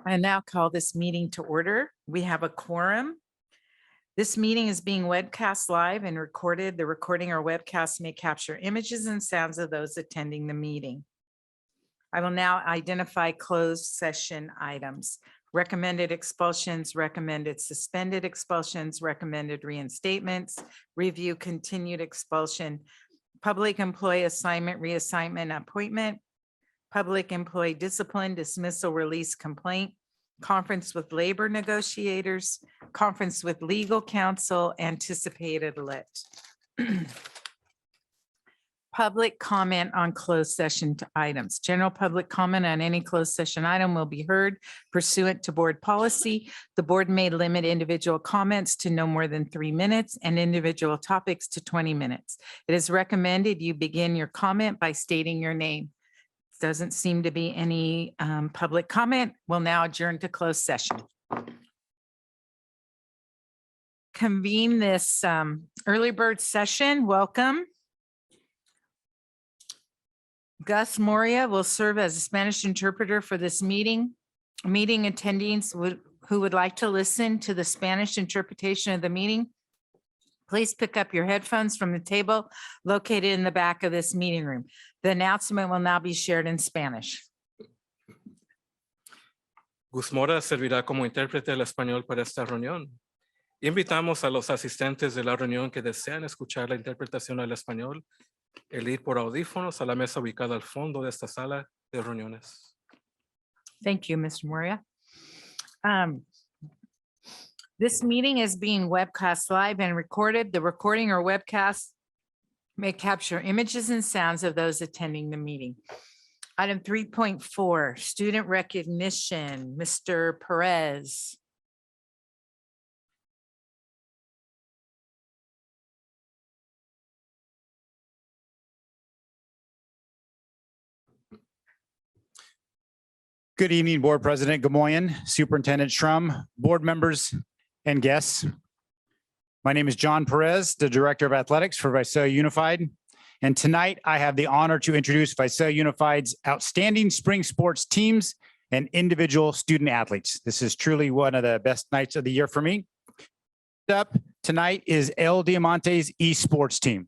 I now call this meeting to order. We have a quorum. This meeting is being webcast live and recorded. The recording or webcast may capture images and sounds of those attending the meeting. I will now identify closed session items. Recommended expulsions, recommended suspended expulsions, recommended reinstatements, review continued expulsion, public employee assignment, reassignment, appointment, public employee discipline, dismissal, release, complaint, conference with labor negotiators, conference with legal counsel, anticipated lit. Public comment on closed session items. General public comment on any closed session item will be heard pursuant to board policy. The board may limit individual comments to no more than 3 minutes and individual topics to 20 minutes. It is recommended you begin your comment by stating your name. Doesn't seem to be any public comment. We'll now adjourn to closed session. Convene this early bird session. Welcome. Gus Moria will serve as a Spanish interpreter for this meeting. Meeting attendees who would like to listen to the Spanish interpretation of the meeting, please pick up your headphones from the table located in the back of this meeting room. The announcement will now be shared in Spanish. Gus Mora servirá como intérprete del español para esta reunión. Invitamos a los asistentes de la reunión que desean escuchar la interpretación al español el ir por audífonos a la mesa ubicada al fondo de esta sala de reuniones. Thank you, Mr. Moria. This meeting is being webcast live and recorded. The recording or webcast may capture images and sounds of those attending the meeting. Item 3.4, student recognition, Mr. Perez. Good evening, Board President Gamoyan, Superintendent Shrum, board members, and guests. My name is John Perez, the Director of Athletics for Visalia Unified. And tonight I have the honor to introduce Visalia Unified's outstanding spring sports teams and individual student athletes. This is truly one of the best nights of the year for me. Up tonight is El Diamante's esports team.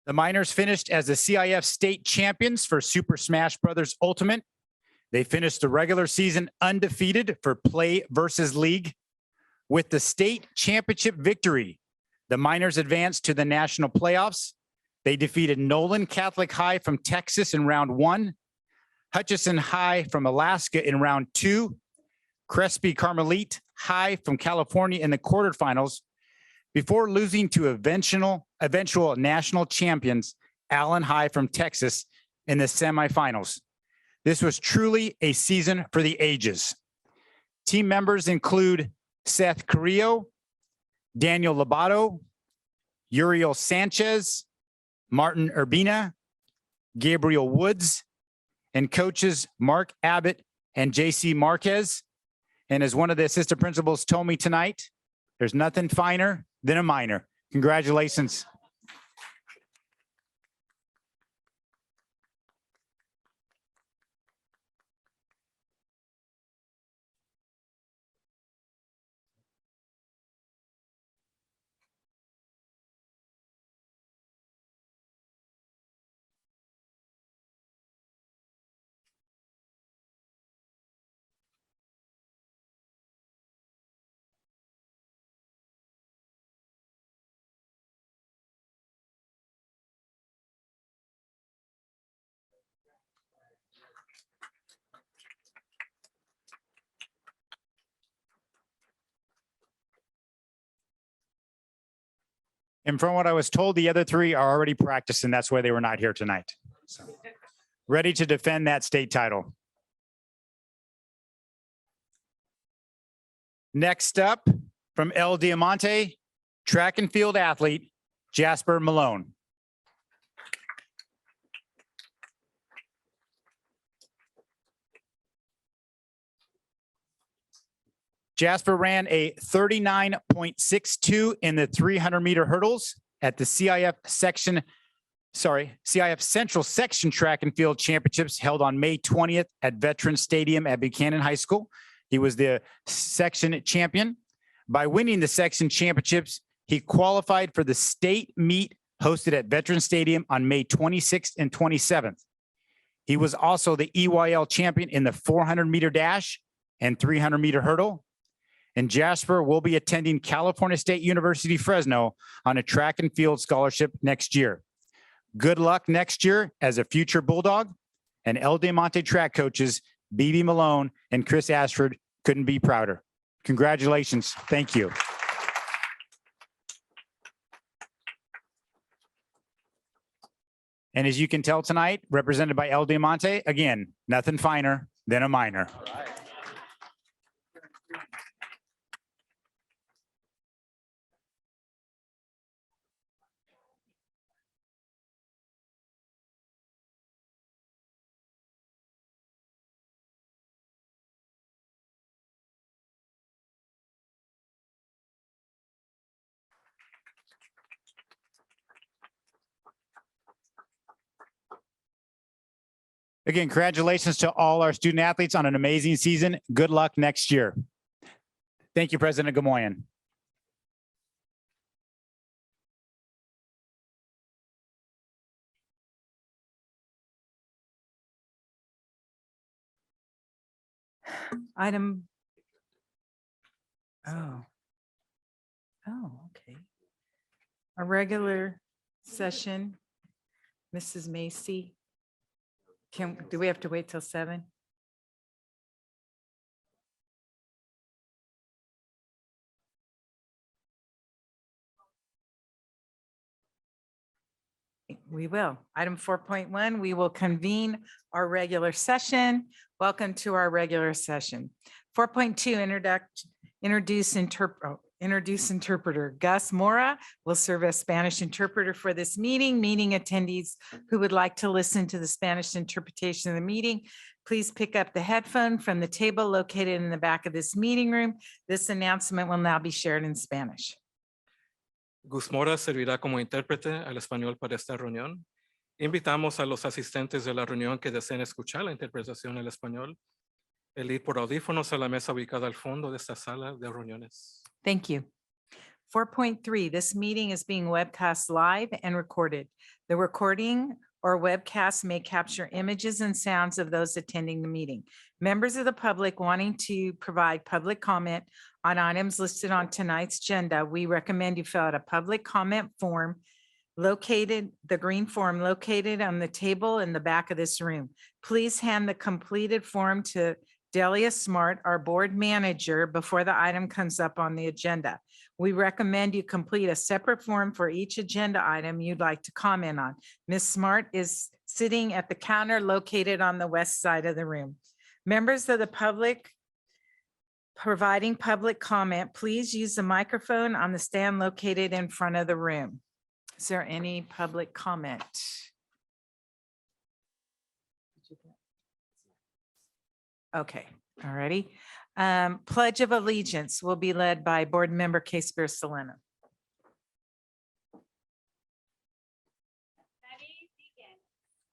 The Miners finished as the CIF state champions for Super Smash Brothers Ultimate. They finished the regular season undefeated for Play versus League. With the state championship victory, the Miners advanced to the national playoffs. They defeated Nolan Catholic High from Texas in round 1, Hutchinson High from Alaska in round 2, Crespi Carmelite High from California in the quarterfinals, before losing to eventual national champions, Allen High from Texas, in the semifinals. This was truly a season for the ages. Team members include Seth Carrillo, Daniel Lobato, Uriel Sanchez, Martin Urbina, Gabriel Woods, and coaches Mark Abbott and JC Marquez. And as one of the assistant principals told me tonight, there's nothing finer than a minor. Congratulations. And from what I was told, the other 3 are already practicing. That's why they were not here tonight. So, ready to defend that state title. Next up, from El Diamante, track and field athlete, Jasper Malone. Jasper ran a 39.62 in the 300-meter hurdles at the CIF Central Section Track and Field Championships held on May 20th at Veterans Stadium at Buchanan High School. He was the section champion. By winning the section championships, he qualified for the state meet hosted at Veterans Stadium on May 26th and 27th. He was also the EYL champion in the 400-meter dash and 300-meter hurdle. And Jasper will be attending California State University, Fresno on a track and field scholarship next year. Good luck next year as a future Bulldog. And El Diamante track coaches, BB Malone and Chris Ashford couldn't be prouder. Congratulations. Thank you. And as you can tell tonight, represented by El Diamante, again, nothing finer than a minor. Again, congratulations to all our student athletes on an amazing season. Good luck next year. Thank you, President Gamoyan. Item. Oh, okay. A regular session, Mrs. Macy. Do we have to wait till 7? We will. Item 4.1, we will convene our regular session. Welcome to our regular session. 4.2, introduce interpreter. Gus Mora will serve as Spanish interpreter for this meeting. Meeting attendees who would like to listen to the Spanish interpretation of the meeting, please pick up the headphone from the table located in the back of this meeting room. This announcement will now be shared in Spanish. Gus Mora servirá como intérprete al español para esta reunión. Invitamos a los asistentes de la reunión que deseen escuchar la interpretación en español, el ir por audífonos a la mesa ubicada al fondo de esta sala de reuniones. Thank you. 4.3, this meeting is being webcast live and recorded. The recording or webcast may capture images and sounds of those attending the meeting. Members of the public wanting to provide public comment on items listed on tonight's agenda, we recommend you fill out a public comment form the green form located on the table in the back of this room. Please hand the completed form to Delia Smart, our board manager, before the item comes up on the agenda. We recommend you complete a separate form for each agenda item you'd like to comment on. Ms. Smart is sitting at the counter located on the west side of the room. Members of the public providing public comment, please use the microphone on the stand located in front of the room. Is there any public comment? Okay, all righty. Pledge of Allegiance will be led by Board Member K-Spear Selena.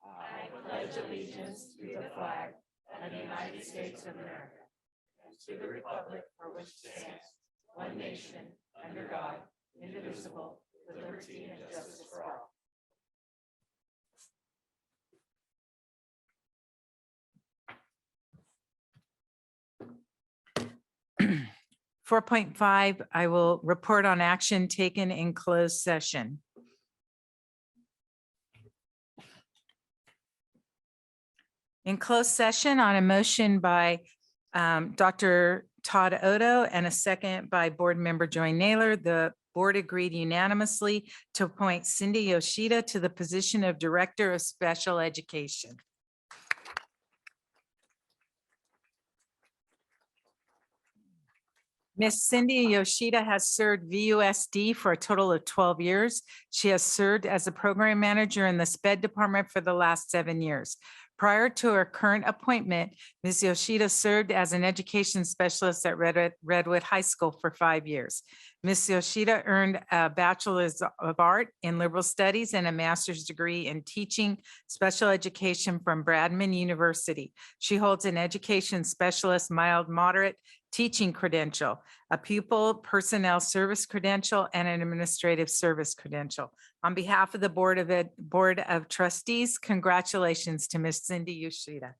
I pledge allegiance to the flag of the United States of America and to the republic for which it stands, one nation, under God, indivisible, with liberty and justice for all. 4.5, I will report on action taken in closed session. In closed session on a motion by Dr. Todd Odo and a second by Board Member Joy Naylor, the board agreed unanimously to appoint Cindy Yoshida to the position of Director of Special Education. Miss Cindy Yoshida has served VUSD for a total of 12 years. She has served as a program manager in the SPED department for the last 7 years. Prior to her current appointment, Ms. Yoshida served as an education specialist at Redwood High School for 5 years. Ms. Yoshida earned a Bachelor's of Art in Liberal Studies and a master's degree in teaching special education from Bradman University. She holds an education specialist mild moderate teaching credential, a pupil personnel service credential, and an administrative service credential. On behalf of the Board of Trustees, congratulations to Ms. Cindy Yoshida.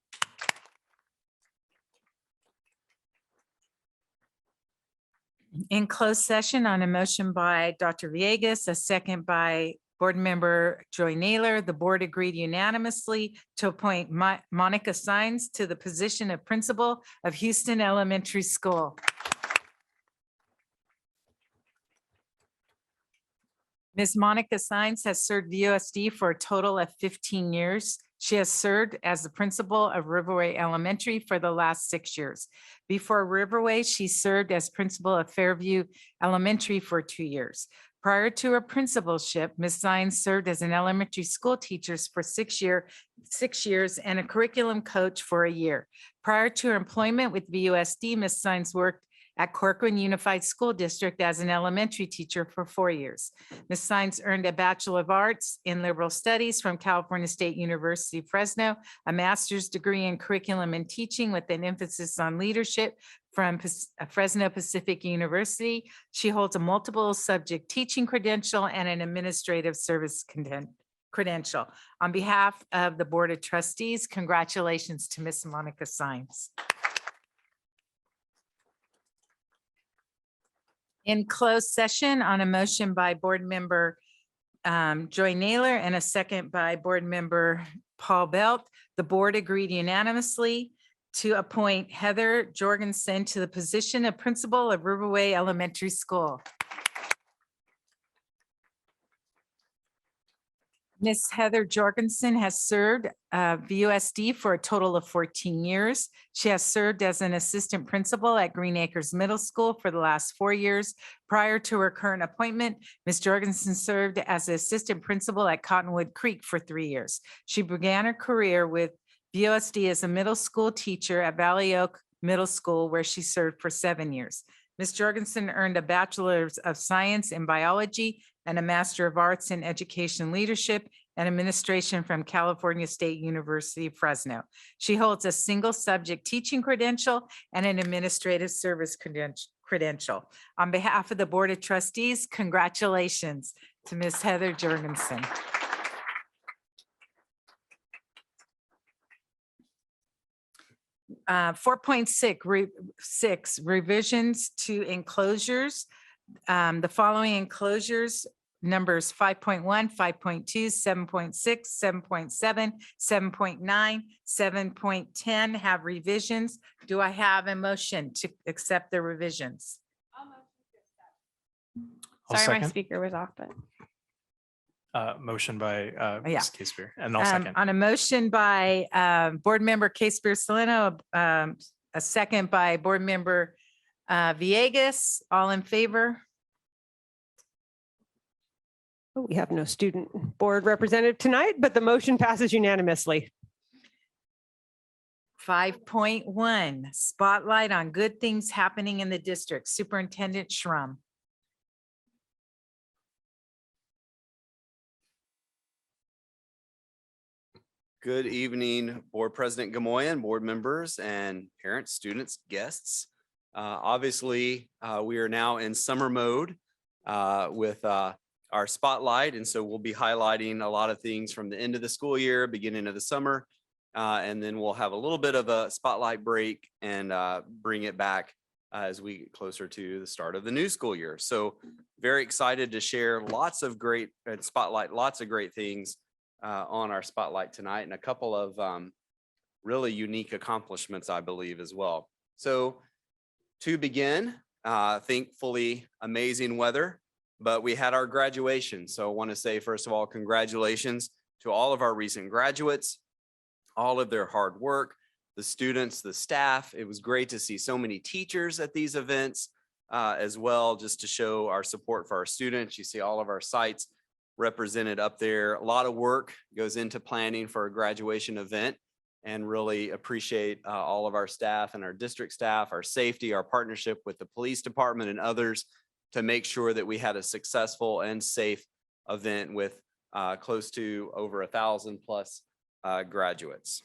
In closed session on a motion by Dr. Villegas, a second by Board Member Joy Naylor, the board agreed unanimously to appoint Monica Sines to the position of principal of Houston Elementary School. Ms. Monica Sines has served the USD for a total of 15 years. She has served as the principal of Riverway Elementary for the last 6 years. Before Riverway, she served as principal of Fairview Elementary for 2 years. Prior to her principalship, Ms. Sines served as an elementary school teacher for 6 years and a curriculum coach for a year. Prior to her employment with VUSD, Ms. Sines worked at Corcoran Unified School District as an elementary teacher for 4 years. Ms. Sines earned a Bachelor of Arts in Liberal Studies from California State University, Fresno, a master's degree in curriculum and teaching with an emphasis on leadership from Fresno Pacific University. She holds a multiple subject teaching credential and an administrative service credential. On behalf of the Board of Trustees, congratulations to Ms. Monica Sines. In closed session on a motion by Board Member Joy Naylor and a second by Board Member Paul Belt, the board agreed unanimously to appoint Heather Jorgensen to the position of principal of Riverway Elementary School. Ms. Heather Jorgensen has served VUSD for a total of 14 years. She has served as an assistant principal at Green Acres Middle School for the last 4 years. Prior to her current appointment, Ms. Jorgensen served as assistant principal at Cottonwood Creek for 3 years. She began her career with VUSD as a middle school teacher at Valley Oak Middle School, where she served for 7 years. Ms. Jorgensen earned a Bachelor's of Science in Biology and a Master of Arts in Education Leadership and Administration from California State University, Fresno. She holds a single subject teaching credential and an administrative service credential. On behalf of the Board of Trustees, congratulations to Ms. Heather Jorgensen. 4.6 revisions to enclosures. The following enclosures, numbers 5.1, 5.2, 7.6, 7.7, 7.9, 7.10 have revisions. Do I have a motion to accept the revisions? I'll Sorry, my second. speaker was off, but Motion by Yeah. Ms. Casper, and I'll second. On a motion by Board Member Casper Salino, a second by Board Member Villegas, all in favor? We have no student board representative tonight, but the motion passes unanimously. 5.1, spotlight on good things happening in the district. Superintendent Schrum. Good evening, Board President Gamoyan, board members and parents, students, guests. Obviously, we are now in summer mode with our spotlight. And so we'll be highlighting a lot of things from the end of the school year, beginning of the summer. And then we'll have a little bit of a spotlight break and bring it back as we get closer to the start of the new school year. So very excited to share lots of great spotlight, lots of great things on our spotlight tonight, and a couple of really unique accomplishments, I believe, as well. So to begin, thankfully, amazing weather, but we had our graduation. So I want to say, first of all, congratulations to all of our recent graduates, all of their hard work, the students, the staff. It was great to see so many teachers at these events as well, just to show our support for our students. You see all of our sites represented up there. A lot of work goes into planning for a graduation event. and really appreciate all of our staff and our district staff, our safety, our partnership with the police department and others to make sure that we had a successful and safe event with close to over 1,000 plus graduates.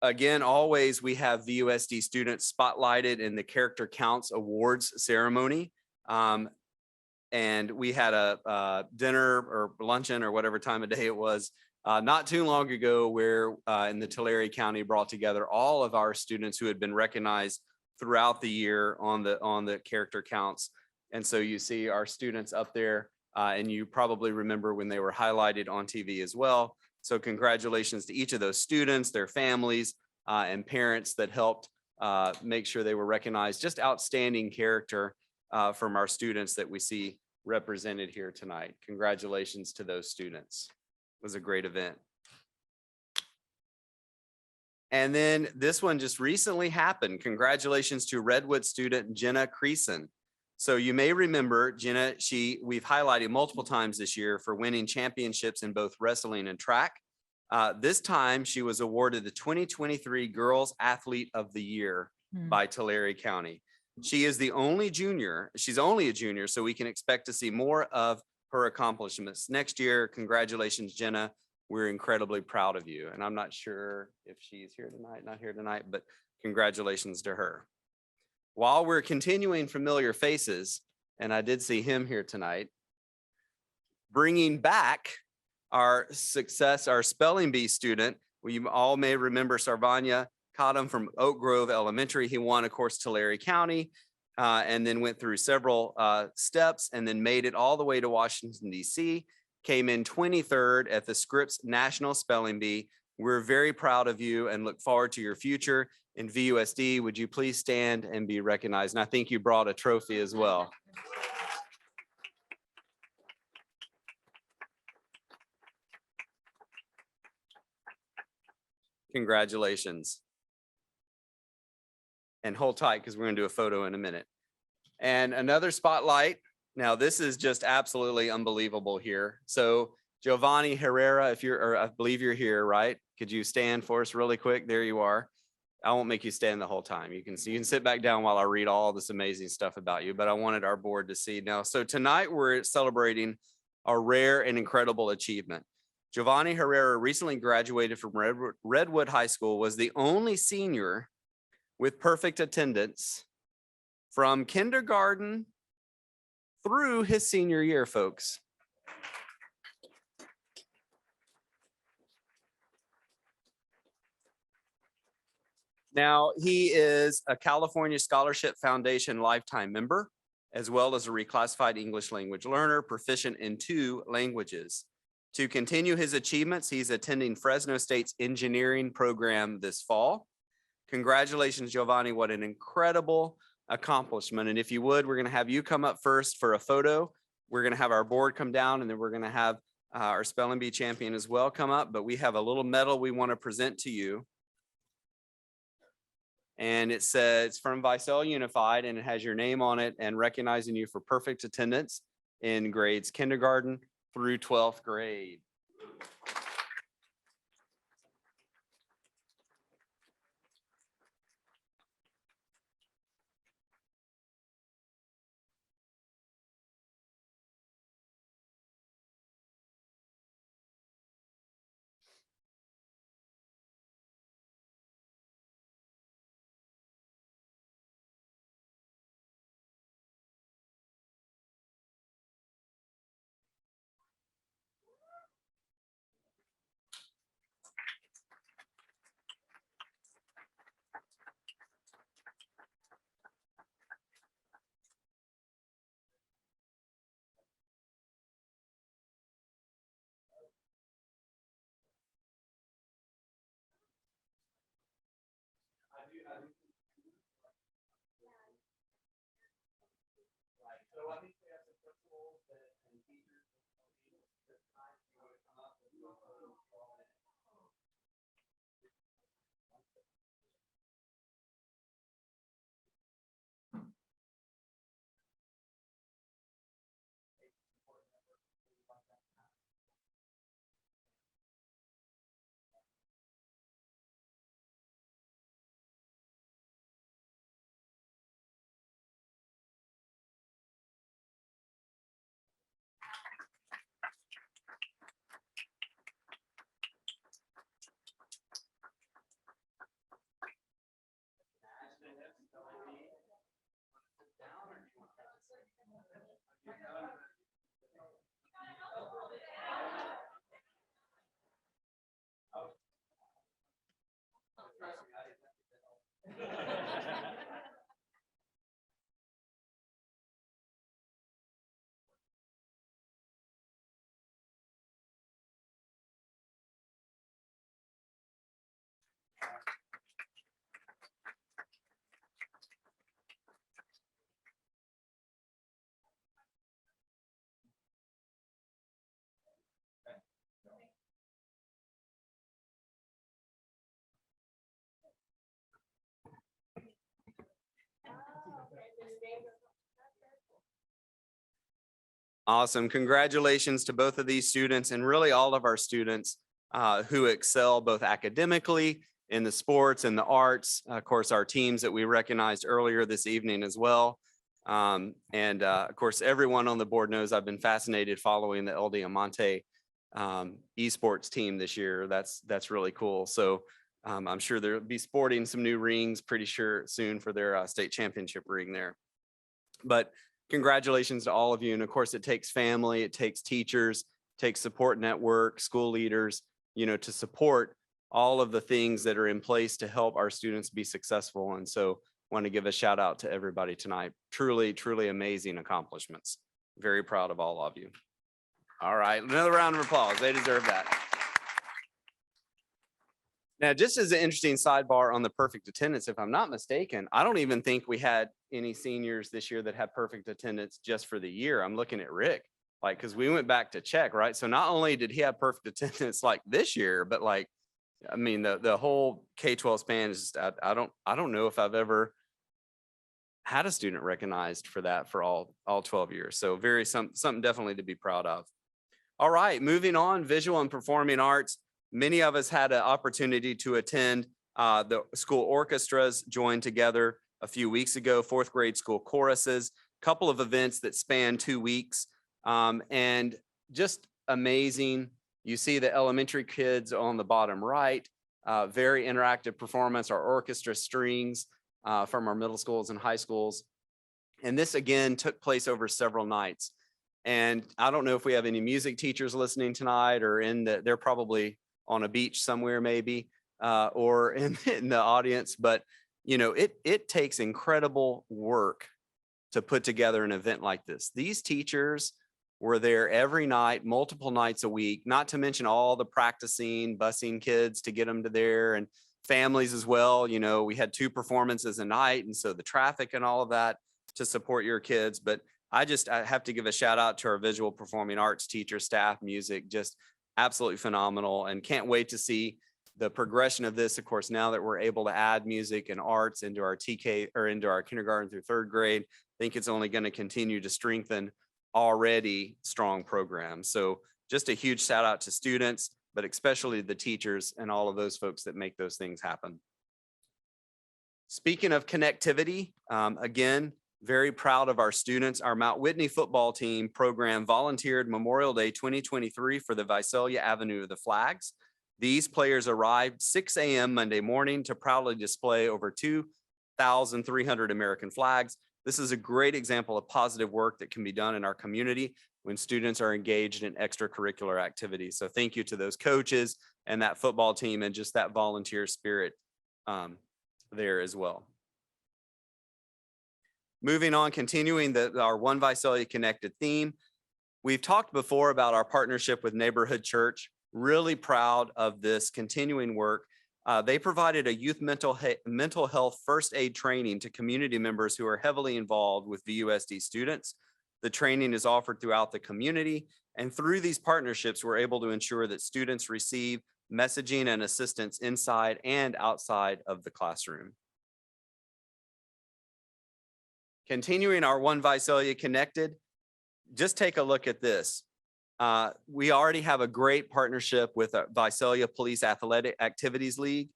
Again, always we have VUSD students spotlighted in the Character Counts Awards ceremony. And we had a dinner or luncheon or whatever time of day it was not too long ago where in the Tulare County brought together all of our students who had been recognized throughout the year on the character counts. And so you see our students up there and you probably remember when they were highlighted on TV as well. So congratulations to each of those students, their families, and parents that helped make sure they were recognized. Just outstanding character from our students that we see represented here tonight. Congratulations to those students. It was a great event. And then this one just recently happened. Congratulations to Redwood student Jenna Creason. So you may remember Jenna, we've highlighted multiple times this year for winning championships in both wrestling and track. This time she was awarded the 2023 Girls Athlete of the Year by Tulare County. She is the only junior. She's only a junior, so we can expect to see more of her accomplishments next year. Congratulations, Jenna. We're incredibly proud of you. And I'm not sure if she's here tonight, not here tonight, but congratulations to her. While we're continuing familiar faces, and I did see him here tonight, bringing back our spelling bee student. We all may remember Sarvanya Kadam from Oak Grove Elementary. He won, of course, Tulare County, and then went through several steps and then made it all the way to Washington, D.C., came in 23rd at the Scripps National Spelling Bee. We're very proud of you and look forward to your future in VUSD. Would you please stand and be recognized? And I think you brought a trophy as well. Congratulations. And hold tight because we're going to do a photo in a minute. And another spotlight. Now, this is just absolutely unbelievable here. So Giovanni Herrera, I believe you're here, right? Could you stand for us really quick? There you are. I won't make you stand the whole time. You can sit back down while I read all this amazing stuff about you, but I wanted our board to see now. So tonight we're celebrating a rare and incredible achievement. Giovanni Herrera recently graduated from Redwood High School, was the only senior with perfect attendance from kindergarten through his senior year, folks. Now, he is a California Scholarship Foundation lifetime member, as well as a reclassified English language learner, proficient in 2 languages. To continue his achievements, he's attending Fresno State's engineering program this fall. Congratulations, Giovanni. What an incredible accomplishment. And if you would, we're going to have you come up first for a photo. We're going to have our board come down, and then we're going to have our spelling bee champion as well come up. But we have a little medal we want to present to you. And it says it's from Visalia Unified, and it has your name on it and recognizing you for perfect attendance in grades kindergarten through 12th grade. Awesome. Congratulations to both of these students and really all of our students who excel both academically, in the sports and the arts. Of course, our teams that we recognized earlier this evening as well. Of course, everyone on the board knows I've been fascinated following the El Diamante esports team this year. That's really cool. So I'm sure they'll be sporting some new rings pretty sure soon for their state championship ring there. But congratulations to all of you. And of course, it takes family, it takes teachers, takes support network, school leaders, to support all of the things that are in place to help our students be successful. And so want to give a shout out to everybody tonight. Truly, truly amazing accomplishments. Very proud of all of you. All right, another round of applause. They deserve that. Now, just as an interesting sidebar on the perfect attendance, if I'm not mistaken, I don't even think we had any seniors this year that had perfect attendance just for the year. I'm looking at Rick, because we went back to check, right? So not only did he have perfect attendance like this year, but the whole K-12 span is just, I don't know if I've ever had a student recognized for that for all 12 years. So something definitely to be proud of. All right, moving on, visual and performing arts. Many of us had an opportunity to attend the school orchestras joined together a few weeks ago, fourth grade school choruses, couple of events that span 2 weeks, and just amazing. You see the elementary kids on the bottom right, very interactive performance, our orchestra strings from our middle schools and high schools. And this again took place over several nights. And I don't know if we have any music teachers listening tonight or they're probably on a beach somewhere maybe, or in the audience, but it takes incredible work to put together an event like this. These teachers were there every night, multiple nights a week, not to mention all the practicing, busing kids to get them to there, and families as well. We had 2 performances a night, and so the traffic and all of that to support your kids. But I have to give a shout out to our visual performing arts teacher, staff, music, just absolutely phenomenal, and can't wait to see the progression of this. Of course, now that we're able to add music and arts into our TK or into our kindergarten through 3rd grade, I think it's only going to continue to strengthen already strong programs. So just a huge shout out to students, but especially the teachers and all of those folks that make those things happen. Speaking of connectivity, again, very proud of our students. Our Mount Whitney football team program volunteered Memorial Day 2023 for the Visalia Avenue of the Flags. These players arrived 6 a.m. Monday morning to proudly display over 2,300 American flags. This is a great example of positive work that can be done in our community when students are engaged in extracurricular activities. So thank you to those coaches and that football team and just that volunteer spirit there as well. Moving on, continuing our One Visalia Connected theme. We've talked before about our partnership with Neighborhood Church. Really proud of this continuing work. They provided a youth mental health first aid training to community members who are heavily involved with VUSD students. The training is offered throughout the community, and through these partnerships, we're able to ensure that students receive messaging and assistance inside and outside of the classroom. Continuing our One Visalia Connected, just take a look at this. We already have a great partnership with Visalia Police Athletic Activities League.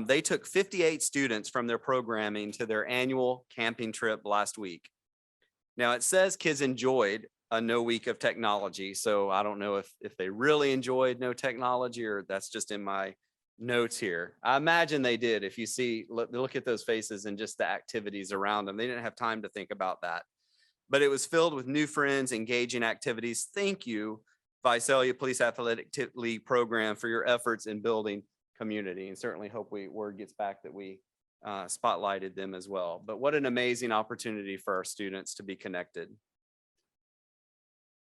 They took 58 students from their programming to their annual camping trip last week. Now it says kids enjoyed a no week of technology. So I don't know if they really enjoyed no technology or that's just in my notes here. I imagine they did. If you see, look at those faces and just the activities around them. They didn't have time to think about that. But it was filled with new friends, engaging activities. Thank you, Visalia Police Athletic League program, for your efforts in building community, and certainly hope word gets back that we spotlighted them as well. But what an amazing opportunity for our students to be connected.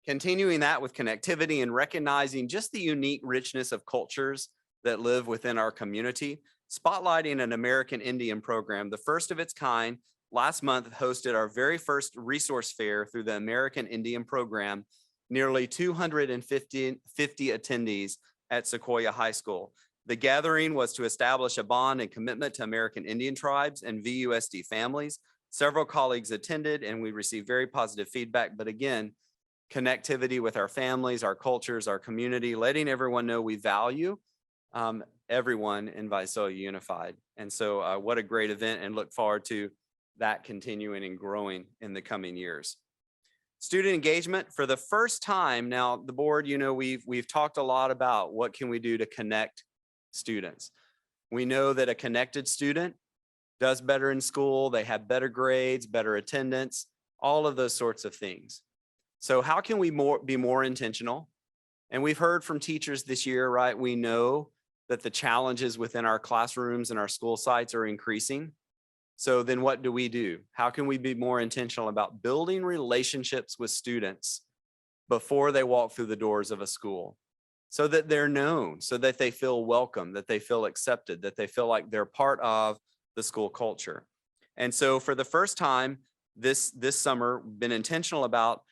Continuing that with connectivity and recognizing just the unique richness of cultures that live within our community, spotlighting an American Indian program, the first of its kind. Last month hosted our very first resource fair through the American Indian program, nearly 250 attendees at Sequoia High School. The gathering was to establish a bond and commitment to American Indian tribes and VUSD families. Several colleagues attended and we received very positive feedback. But again, connectivity with our families, our cultures, our community, letting everyone know we value everyone in Visalia Unified. And so what a great event, and look forward to that continuing and growing in the coming years. Student engagement for the first time. Now the board, you know, we've talked a lot about what can we do to connect students. We know that a connected student does better in school. They have better grades, better attendance, all of those sorts of things. So how can we be more intentional? And we've heard from teachers this year, right? We know that the challenges within our classrooms and our school sites are increasing. So then what do? How can we be more intentional about building relationships with students before they walk through the doors of a school, so that they're known, so that they feel welcome, that they feel accepted, that they feel like they're part of the school culture? And so for the first time this summer, been intentional about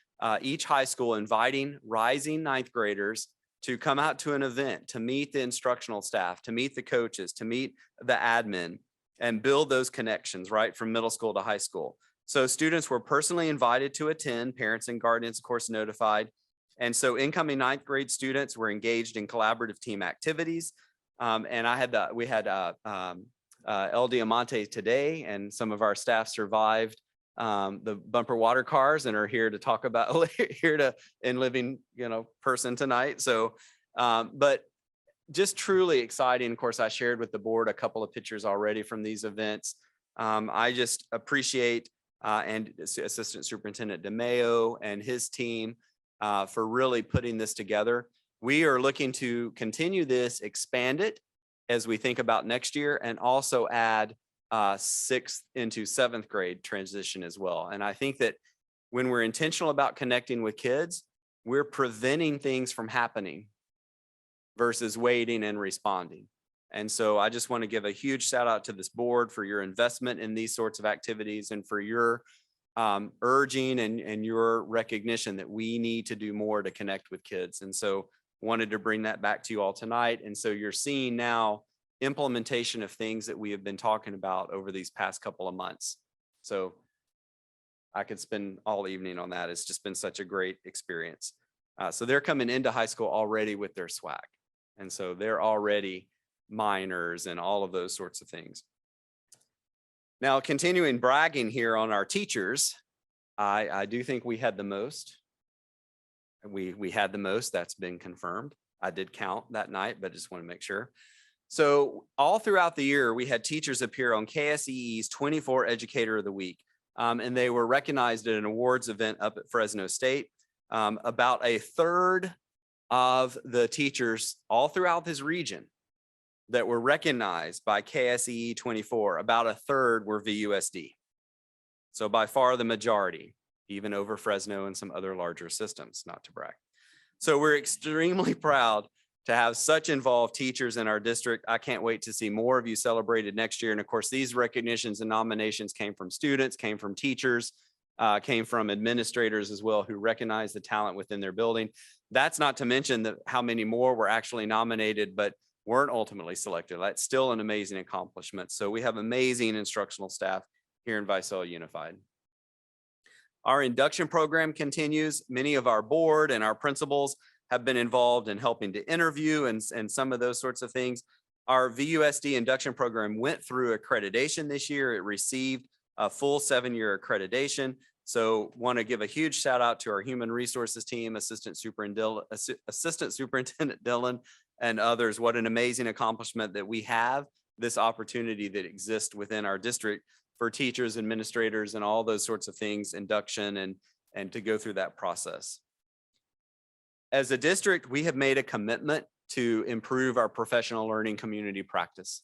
each high school inviting rising ninth graders to come out to an event, to meet the instructional staff, to meet the coaches, to meet the admin, and build those connections, right, from middle school to high school. So students were personally invited to attend, parents and guardians, of course, notified. And so incoming ninth grade students were engaged in collaborative team activities. And we had El Diamante today, and some of our staff survived the bumper water cars and are here to talk about in living, person tonight. So, but just truly exciting. Of course, I shared with the board a couple of pictures already from these events. I just appreciate and Assistant Superintendent DeMayo and his team for really putting this together. We are looking to continue this, expand it as we think about next year, and also add 6th into 7th grade transition as well. And I think that when we're intentional about connecting with kids, we're preventing things from happening versus waiting and responding. And so I just want to give a huge shout out to this board for your investment in these sorts of activities, and for your urging and your recognition that we need to do more to connect with kids. And so wanted to bring that back to you all tonight. And so you're seeing now implementation of things that we have been talking about over these past couple of months. So I could spend all evening on that. It's just been such a great experience. So they're coming into high school already with their swag. And so they're already minors and all of those sorts of things. Now, continuing bragging here on our teachers, I do think we had the most. We had the most, that's been confirmed. I did count that night, but just want to make sure. So all throughout the year, we had teachers appear on KSEE's 24 Educator of the Week. And they were recognized at an awards event up at Fresno State. About a third of the teachers all throughout this region that were recognized by KSEE 24, about a third were VUSD. So by far the majority, even over Fresno and some other larger systems, not to brag. So we're extremely proud to have such involved teachers in our district. I can't wait to see more of you celebrated next year. And of course, these recognitions and nominations came from students, came from teachers, came from administrators as well, who recognize the talent within their building. That's not to mention that how many more were actually nominated, but weren't ultimately selected. That's still an amazing accomplishment. So we have amazing instructional staff here in Visalia Unified. Our induction program continues. Many of our board and our principals have been involved in helping to interview and some of those sorts of things. Our VUSD induction program went through accreditation this year. It received a full 7-year accreditation. So want to give a huge shout out to our human resources team, Assistant Superintendent Dylan and others. What an amazing accomplishment that we have this opportunity that exists within our district for teachers, administrators, and all those sorts of things, induction and to go through that process. As a district, we have made a commitment to improve our professional learning community practice.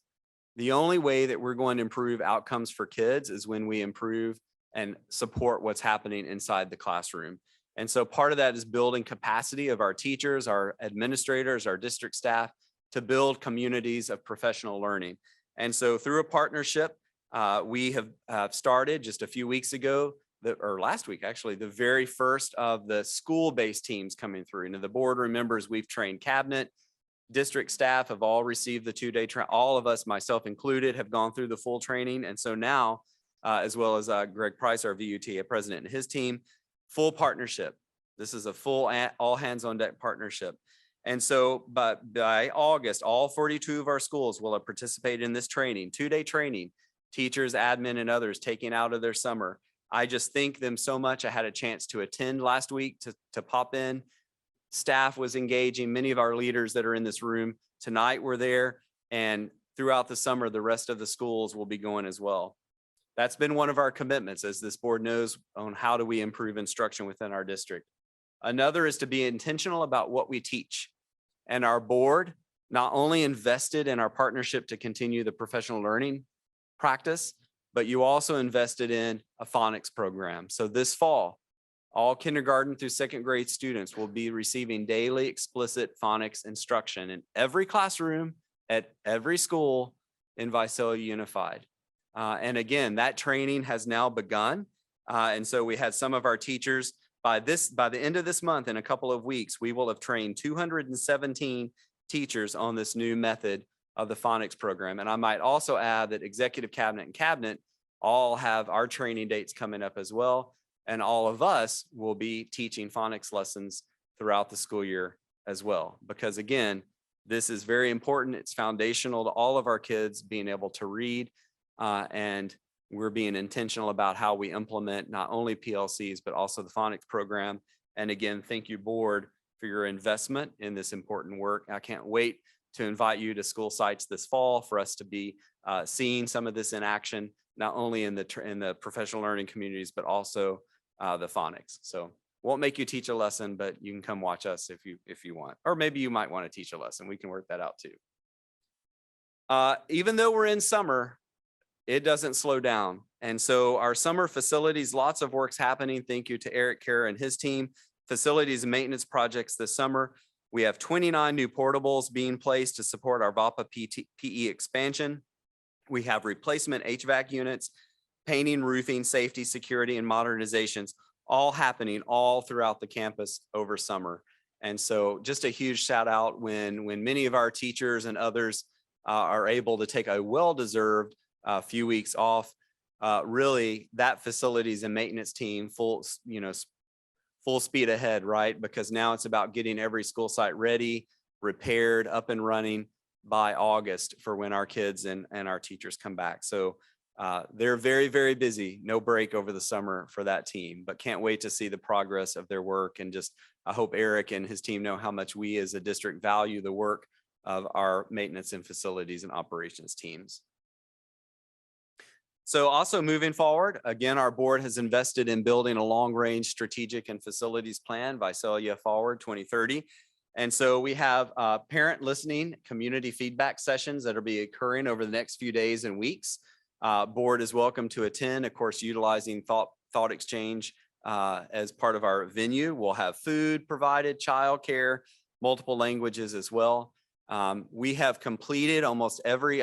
The only way that we're going to improve outcomes for kids is when we improve and support what's happening inside the classroom. And so part of that is building capacity of our teachers, our administrators, our district staff to build communities of professional learning. And so through a partnership, we have started just a few weeks ago, or last week actually, the very first of the school-based teams coming through. And the board remembers we've trained cabinet, district staff have all received the 2-day training. All of us, myself included, have gone through the full training. And so now, as well as Greg Price, our VUT president, and his team, full partnership This is a full all hands on deck partnership. And so, but by August, all 42 of our schools will have participated in this training, 2-day training, teachers, admin, and others taking out of their summer. I just thank them so much. I had a chance to attend last week to pop in. Staff was engaging. Many of our leaders that are in this room tonight were there. And throughout the summer, the rest of the schools will be going as well. That's been one of our commitments, as this board knows, on how do we improve instruction within our district. Another is to be intentional about what we teach. And our board not only invested in our partnership to continue the professional learning practice, but you also invested in a phonics program. So this fall, all kindergarten through second grade students will be receiving daily explicit phonics instruction in every classroom at every school in Visalia Unified. And again, that training has now begun. And so we had some of our teachers by the end of this month, in a couple of weeks, we will have trained 217 teachers on this new method of the phonics program. And I might also add that executive cabinet and cabinet all have our training dates coming up as well. And all of us will be teaching phonics lessons throughout the school year as well. Because again, this is very important. It's foundational to all of our kids being able to read, and we're being intentional about how we implement not only PLCs, but also the phonics program. And again, thank you, board, for your investment in this important work. I can't wait to invite you to school sites this fall for us to be seeing some of this in action, not only in the professional learning communities, but also the phonics. So won't make you teach a lesson, but you can come watch us if you want, or maybe you might want to teach a lesson. We can work that out too. Even though we're in summer, it doesn't slow down. And so our summer facilities, lots of work's happening. Thank you to Eric Kerr and his team. Facilities and maintenance projects this summer. We have 29 new portables being placed to support our VAPA PE expansion. We have replacement HVAC units, painting, roofing, safety, security, and modernizations, all happening all throughout the campus over summer. And so just a huge shout out when many of our teachers and others are able to take a well-deserved few weeks off. Really, that facilities and maintenance team full speed ahead, right? Because now it's about getting every school site ready, repaired, up and running by August for when our kids and our teachers come back. So they're very, very busy. No break over the summer for that team, but can't wait to see the progress of their work. And just, I hope Eric and his team know how much we as a district value the work of our maintenance and facilities and operations teams. So also moving forward, again, our board has invested in building a long-range strategic and facilities plan, Visalia Forward 2030. And so we have parent listening, community feedback sessions that will be occurring over the next few days and weeks. Board is welcome to attend, of course, utilizing thought exchange as part of our venue. We'll have food provided, childcare, multiple languages as well. We have completed almost every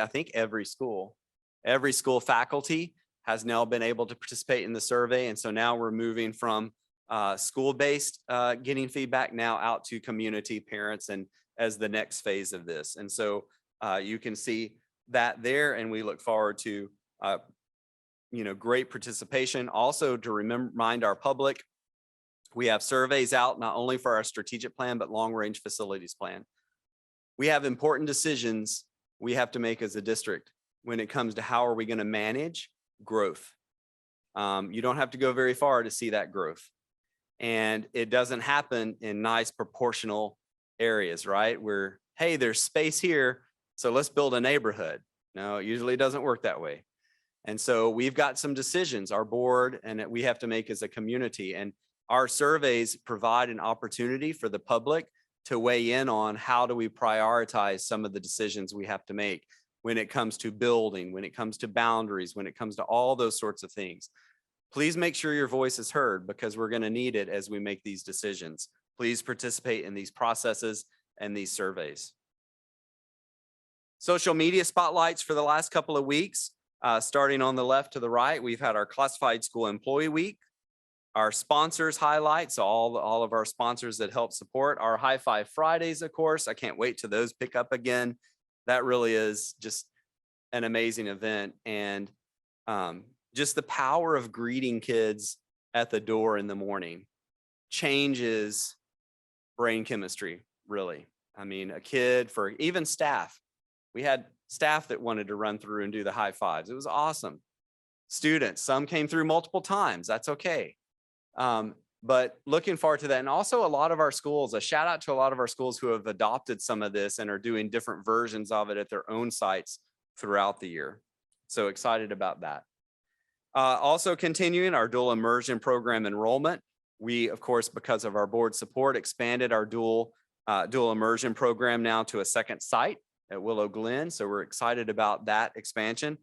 school faculty has now been able to participate in the survey. And so now we're moving from school-based getting feedback now out to community parents and as the next phase of this. And so you can see that there, and we look forward to great participation. Also to remind our public, we have surveys out not only for our strategic plan, but long-range facilities plan. We have important decisions we have to make as a district when it comes to how are we going to manage growth. You don't have to go very far to see that growth. And it doesn't happen in nice proportional areas, right? Where, hey, there's space here, so let's build a neighborhood. No, it usually doesn't work that way. And so we've got some decisions, our board, and that we have to make as a community. And our surveys provide an opportunity for the public to weigh in on how do we prioritize some of the decisions we have to make when it comes to building, when it comes to boundaries, when it comes to all those sorts of things. Please make sure your voice is heard because we're going to need it as we make these decisions. Please participate in these processes and these surveys. Social media spotlights for the last couple of weeks. Starting on the left to the right, we've had our Classified School Employee Week, our sponsors highlights, all of our sponsors that help support our High Five Fridays, of course. I can't wait till those pick up again. That really is just an amazing event. And just the power of greeting kids at the door in the morning. changes brain chemistry, really. I mean, a kid, for even staff, we had staff that wanted to run through and do the high fives. It was awesome. Students, some came through multiple times. That's okay. But looking forward to that. And also a lot of our schools, a shout out to a lot of our schools who have adopted some of this and are doing different versions of it at their own sites throughout the year. So excited about that. Also continuing our dual immersion program enrollment. We, of course, because of our board support, expanded our dual immersion program now to a second site at Willow Glen. So we're excited about that expansion.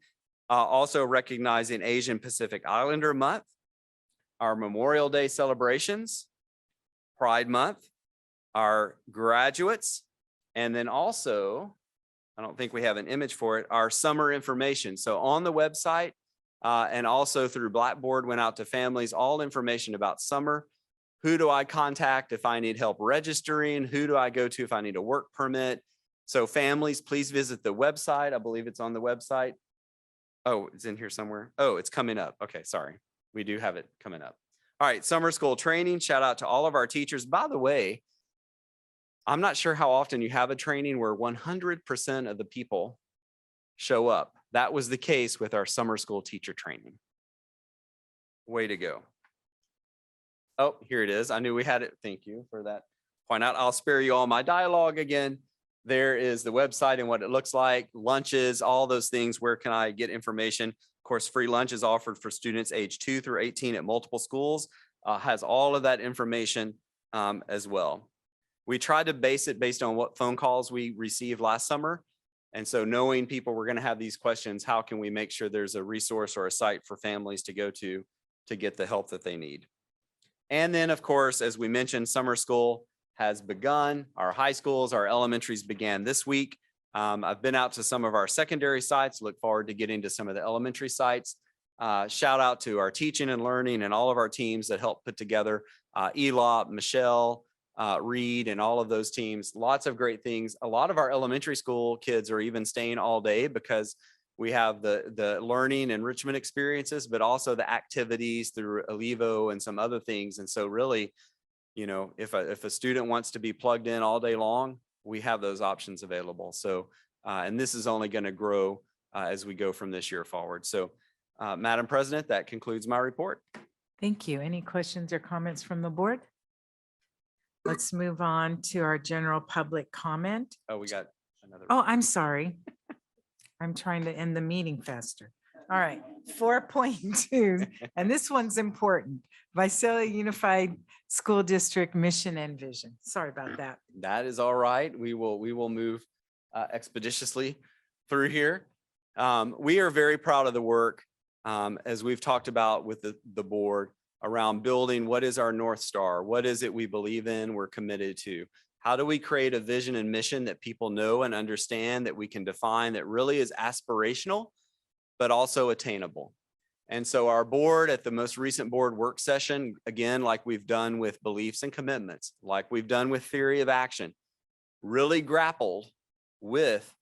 Also recognizing Asian Pacific Islander Month, our Memorial Day celebrations, Pride Month, our graduates, and then also, I don't think we have an image for it, our summer information. So on the website and also through Blackboard went out to families, all information about summer. Who do I contact if I need help registering? Who do I go to if I need a work permit? So families, please visit the website. I believe it's on the website. Oh, it's in here somewhere. Oh, it's coming up. Okay, sorry. We do have it coming up. All right, summer school training. Shout out to all of our teachers. By the way, I'm not sure how often you have a training where 100% of the people show up. That was the case with our summer school teacher training. Way to go. Oh, here it is. I knew we had it. Thank you for that point out. I'll spare you all my dialogue again. There is the website and what it looks like, lunches, all those things. Where can I get information? Of course, free lunch is offered for students age 2 through 18 at multiple schools. Has all of that information as well. We tried to base it based on what phone calls we received last summer. And so knowing people were going to have these questions, how can we make sure there's a resource or a site for families to go to get the help that they need? And then, of course, as we mentioned, summer school has begun. Our high schools, our elementaries began this week. I've been out to some of our secondary sites, look forward to getting to some of the elementary sites. Shout out to our teaching and learning and all of our teams that helped put together ELOP, Michelle, Reed, and all of those teams. Lots of great things. A lot of our elementary school kids are even staying all day because we have the learning enrichment experiences, but also the activities through Alivo and some other things. And so really, you know, if a student wants to be plugged in all day long, we have those options available. So, and this is only going to grow as we go from this year forward. So, Madam President, that concludes my report. Thank you. Any questions or comments from the board? Let's move on to our general public comment. Oh, we got another. Oh, I'm sorry. I'm trying to end the meeting faster. All right, 4.2, and this one's important. Visalia Unified School District mission and vision. Sorry about that. That is all right. We will move expeditiously through here. We are very proud of the work, as we've talked about with the board, around building what is our North Star? What is it we believe in, we're committed to? How do we create a vision and mission that people know and understand, that we can define, that really is aspirational, but also attainable? And so our board at the most recent board work session, again, like we've done with beliefs and commitments, like we've done with theory of action, really grappled with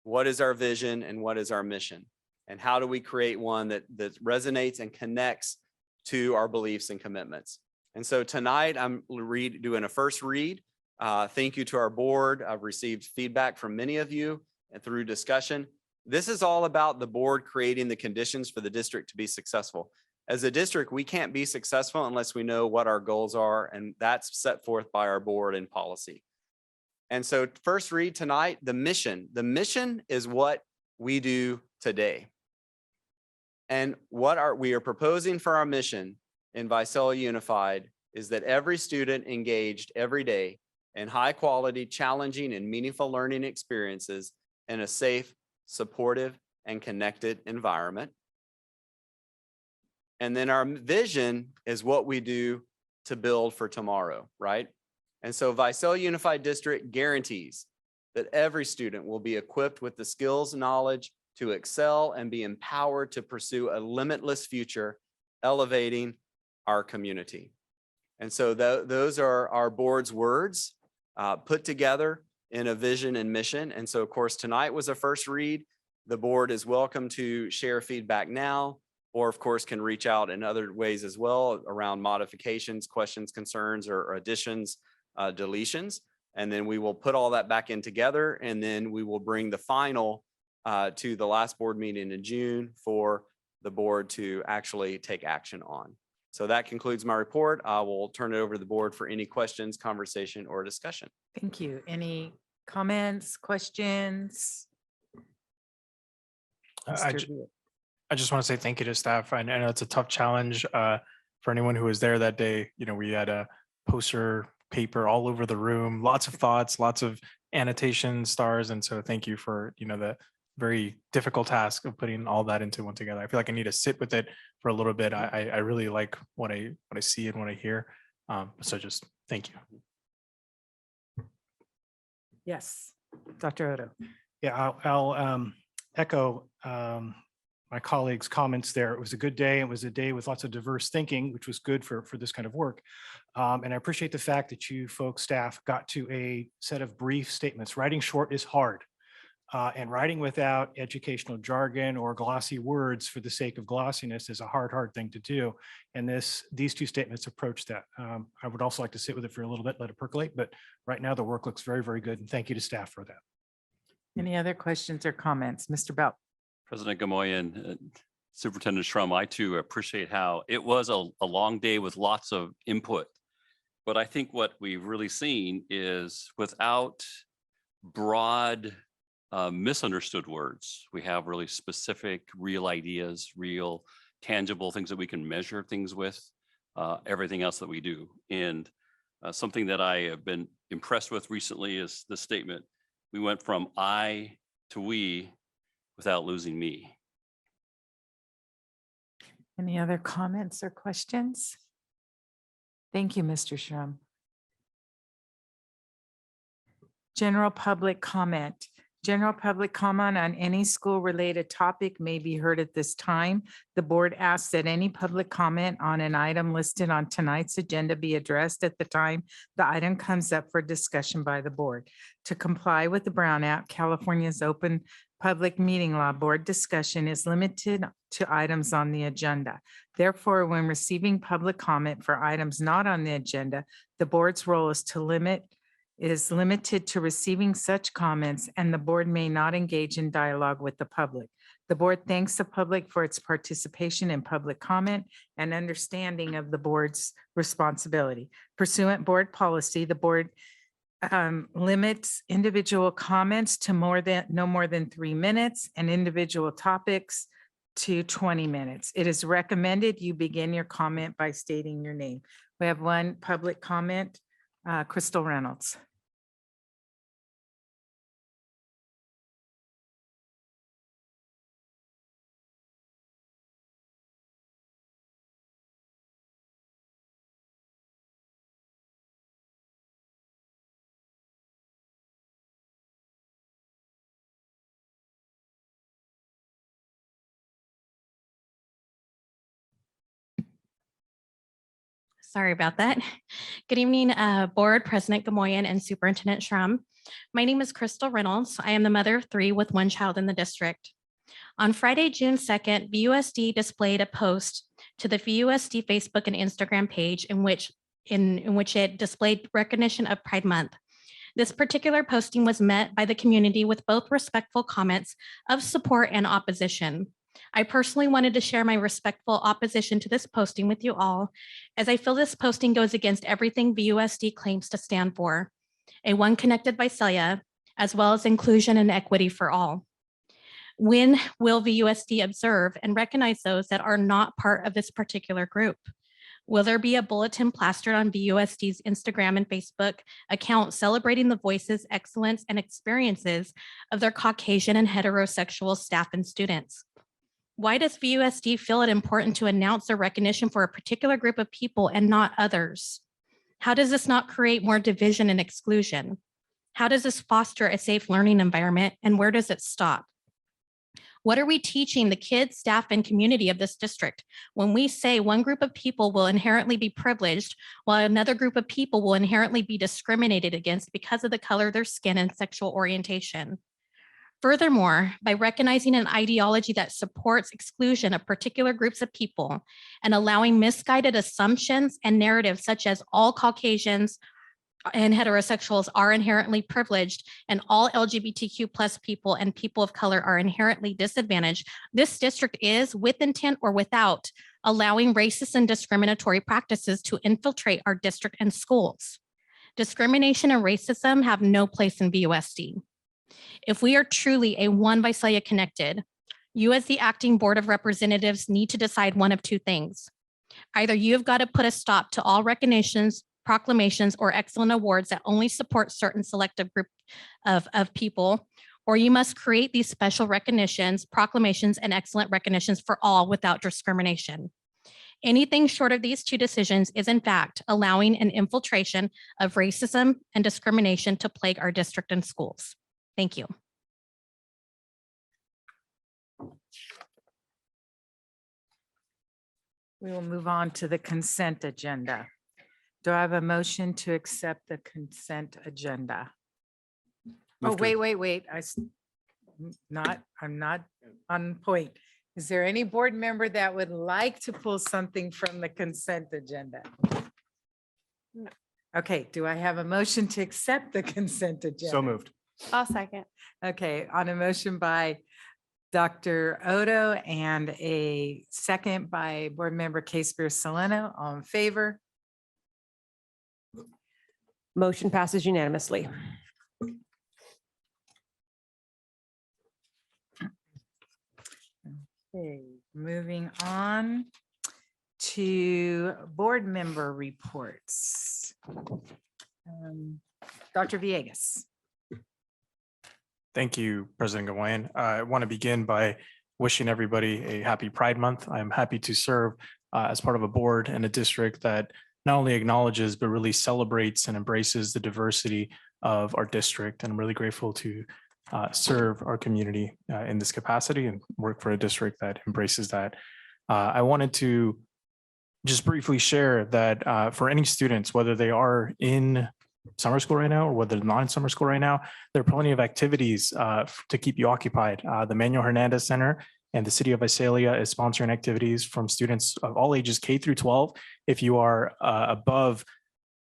what is our vision and what is our mission? And how do we create one that resonates and connects to our beliefs and commitments? And so tonight I'm doing a first read. Thank you to our board. I've received feedback from many of you and through discussion. This is all about the board creating the conditions for the district to be successful. As a district, we can't be successful unless we know what our goals are, and that's set forth by our board and policy. And so first read tonight, the mission. The mission is what we do today. And what we are proposing for our mission in Visalia Unified is that every student engaged every day in high quality, challenging, and meaningful learning experiences in a safe, supportive, and connected environment. And then our vision is what we do to build for tomorrow, right? And so Visalia Unified District guarantees that every student will be equipped with the skills and knowledge to excel and be empowered to pursue a limitless future, elevating our community. And so those are our board's words put together in a vision and mission. And so, of course, tonight was a first read. The board is welcome to share feedback now or of course can reach out in other ways as well around modifications, questions, concerns, or additions, deletions. And then we will put all that back in together, and then we will bring the final to the last board meeting in June for the board to actually take action on. So that concludes my report. I will turn it over to the board for any questions, conversation, or discussion. Thank you. Any comments, questions? I Mr. ju- Beard. I just want to say thank you to staff. I know it's a tough challenge for anyone who was there that day. You know, we had a poster paper all over the room, lots of thoughts, lots of annotations, stars. And so thank you for, you know, the very difficult task of putting all that into one together. I feel like I need to sit with it for a little bit. I really like what I see and what I hear. So just thank you. Yes, Dr. Odo. Yeah, I'll echo my colleagues' comments there. It was a good day. It was a day with lots of diverse thinking, which was good for this kind of work. And I appreciate the fact that you folks, staff, got to a set of brief statements. Writing short is hard. And writing without educational jargon or glossy words for the sake of glossiness is a hard thing to do. And these two statements approach that. I would also like to sit with it for a little bit, let it percolate. But right now the work looks very good. And thank you to staff for that. Any other questions or comments? Mr. Belt? President Gamoyan, Superintendent Shrum, I too appreciate how it was a long day with lots of input. But I think what we've really seen is without broad misunderstood words, we have really specific, real ideas, real tangible things that we can measure things with, everything else that we do. And something that I have been impressed with recently is the statement, we went from I to we without losing me. Any other comments or questions? Thank you, Mr. Shrum. General public comment. General public comment on any school-related topic may be heard at this time. The board asks that any public comment on an item listed on tonight's agenda be addressed at the time the item comes up for discussion by the board. To comply with the Brown Act, California's open public meeting law, board discussion is limited to items on the agenda. Therefore, when receiving public comment for items not on the agenda, the board's role is limited to receiving such comments, and the board may not engage in dialogue with the public. The board thanks the public for its participation in public comment and understanding of the board's responsibility. Pursuant board policy, the board limits individual comments to no more than 3 minutes and individual topics to 20 minutes. It is recommended you begin your comment by stating your name. We have one public comment. Crystal Reynolds. Sorry about that. Good evening, Board President Gamoyan and Superintendent Shrum. My name is Crystal Reynolds. I am the mother of 3 with 1 child in the district. On Friday, June 2nd, VUSD displayed a post to the VUSD Facebook and Instagram page in which it displayed recognition of Pride Month. This particular posting was met by the community with both respectful comments of support and opposition. I personally wanted to share my respectful opposition to this posting with you all, as I feel this posting goes against everything VUSD claims to stand for, a one connected Visalia, as well as inclusion and equity for all. When will VUSD observe and recognize those that are not part of this particular group? Will there be a bulletin plastered on VUSD's Instagram and Facebook account celebrating the voices, excellence, and experiences of their Caucasian and heterosexual staff and students? Why does VUSD feel it important to announce their recognition for a particular group of people and not others? How does this not create more division and exclusion? How does this foster a safe learning environment, and where does it stop? What are we teaching the kids, staff, and community of this district when we say one group of people will inherently be privileged while another group of people will inherently be discriminated against because of the color of their skin and sexual orientation? Furthermore, by recognizing an ideology that supports exclusion of particular groups of people and allowing misguided assumptions and narratives such as all Caucasians and heterosexuals are inherently privileged and all LGBTQ plus people and people of color are inherently disadvantaged, this district is, with intent or without, allowing racist and discriminatory practices to infiltrate our district and schools. Discrimination and racism have no place in VUSD. If we are truly a one Visalia connected, you as the acting Board of Representatives need to decide one of two things. Either you have got to put a stop to all recognitions, proclamations, or excellent awards that only support certain selective group of people, or you must create these special recognitions, proclamations, and excellent recognitions for all without discrimination. Anything short of these two decisions is in fact allowing an infiltration of racism and discrimination to plague our district and schools. Thank you. We will move on to the consent agenda. Do I have a motion to accept the consent agenda? Oh, Move to- wait. I'm not on point. Is there any board member that would like to pull something from the consent agenda? Okay, do I have a motion to accept the consent agenda? So moved. I'll second. Okay, on a motion by Dr. Odo and a second by Board Member Soleno, all in favor? Motion passes unanimously. Okay, moving on to board member reports. Dr. Villegas. Thank you, President Gawain. I want to begin by wishing everybody a happy Pride Month. I'm happy to serve as part of a board and a district that not only acknowledges, but really celebrates and embraces the diversity of our district. And I'm really grateful to serve our community in this capacity and work for a district that embraces that. I wanted to just briefly share that for any students, whether they are in summer school right now or whether they're not in summer school right now, there are plenty of activities to keep you occupied. The Manuel Hernandez Center and the City of Visalia is sponsoring activities from students of all ages K through 12. If you are above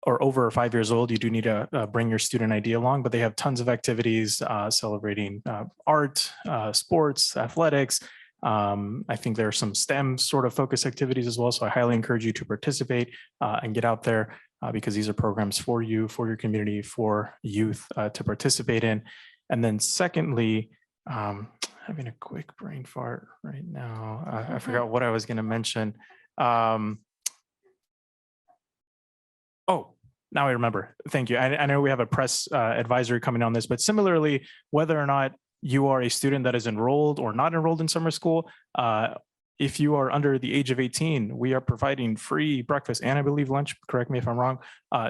or over 5 years old, you do need to bring your student ID along, but they have tons of activities celebrating art, sports, athletics. I think there are some STEM sort of focus activities as well. So I highly encourage you to participate and get out there because these are programs for you, for your community, for youth to participate in. And then secondly, having a quick brain fart right now. I forgot what I was going to mention. Oh, now I remember. Thank you. I know we have a press advisory coming on this, but similarly, whether or not you are a student that is enrolled or not enrolled in summer school, if you are under the age of 18, we are providing free breakfast and I believe lunch, correct me if I'm wrong,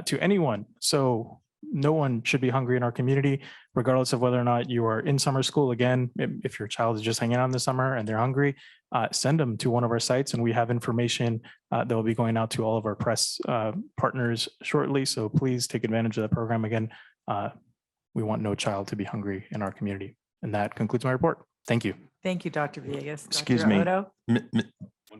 to anyone. So no one should be hungry in our community, regardless of whether or not you are in summer school. Again, if your child is just hanging out in the summer and they're hungry, send them to one of our sites and we have information that will be going out to all of our press partners shortly. So please take advantage of the program. Again, we want no child to be hungry in our community. And that concludes my report. Thank you. Thank you, Dr. Villegas. Excuse Dr. me. Odo?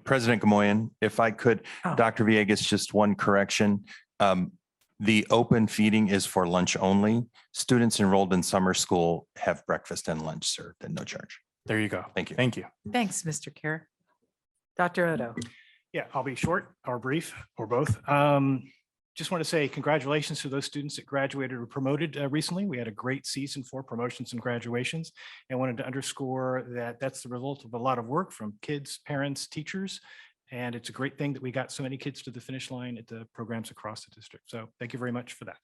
President Gamoyan, if I could, Oh. Dr. Villegas, just one correction. The open feeding is for lunch only. Students enrolled in summer school have breakfast and lunch served at no charge. There you go. Thank you. Thank you. Thanks, Mr. Kerr. Dr. Odo. Yeah, I'll be short or brief or both. Just want to say congratulations to those students that graduated or promoted recently. We had a great season for promotions and graduations. And wanted to underscore that that's the result of a lot of work from kids, parents, teachers. And it's a great thing that we got so many kids to the finish line at the programs across the district. So thank you very much for that.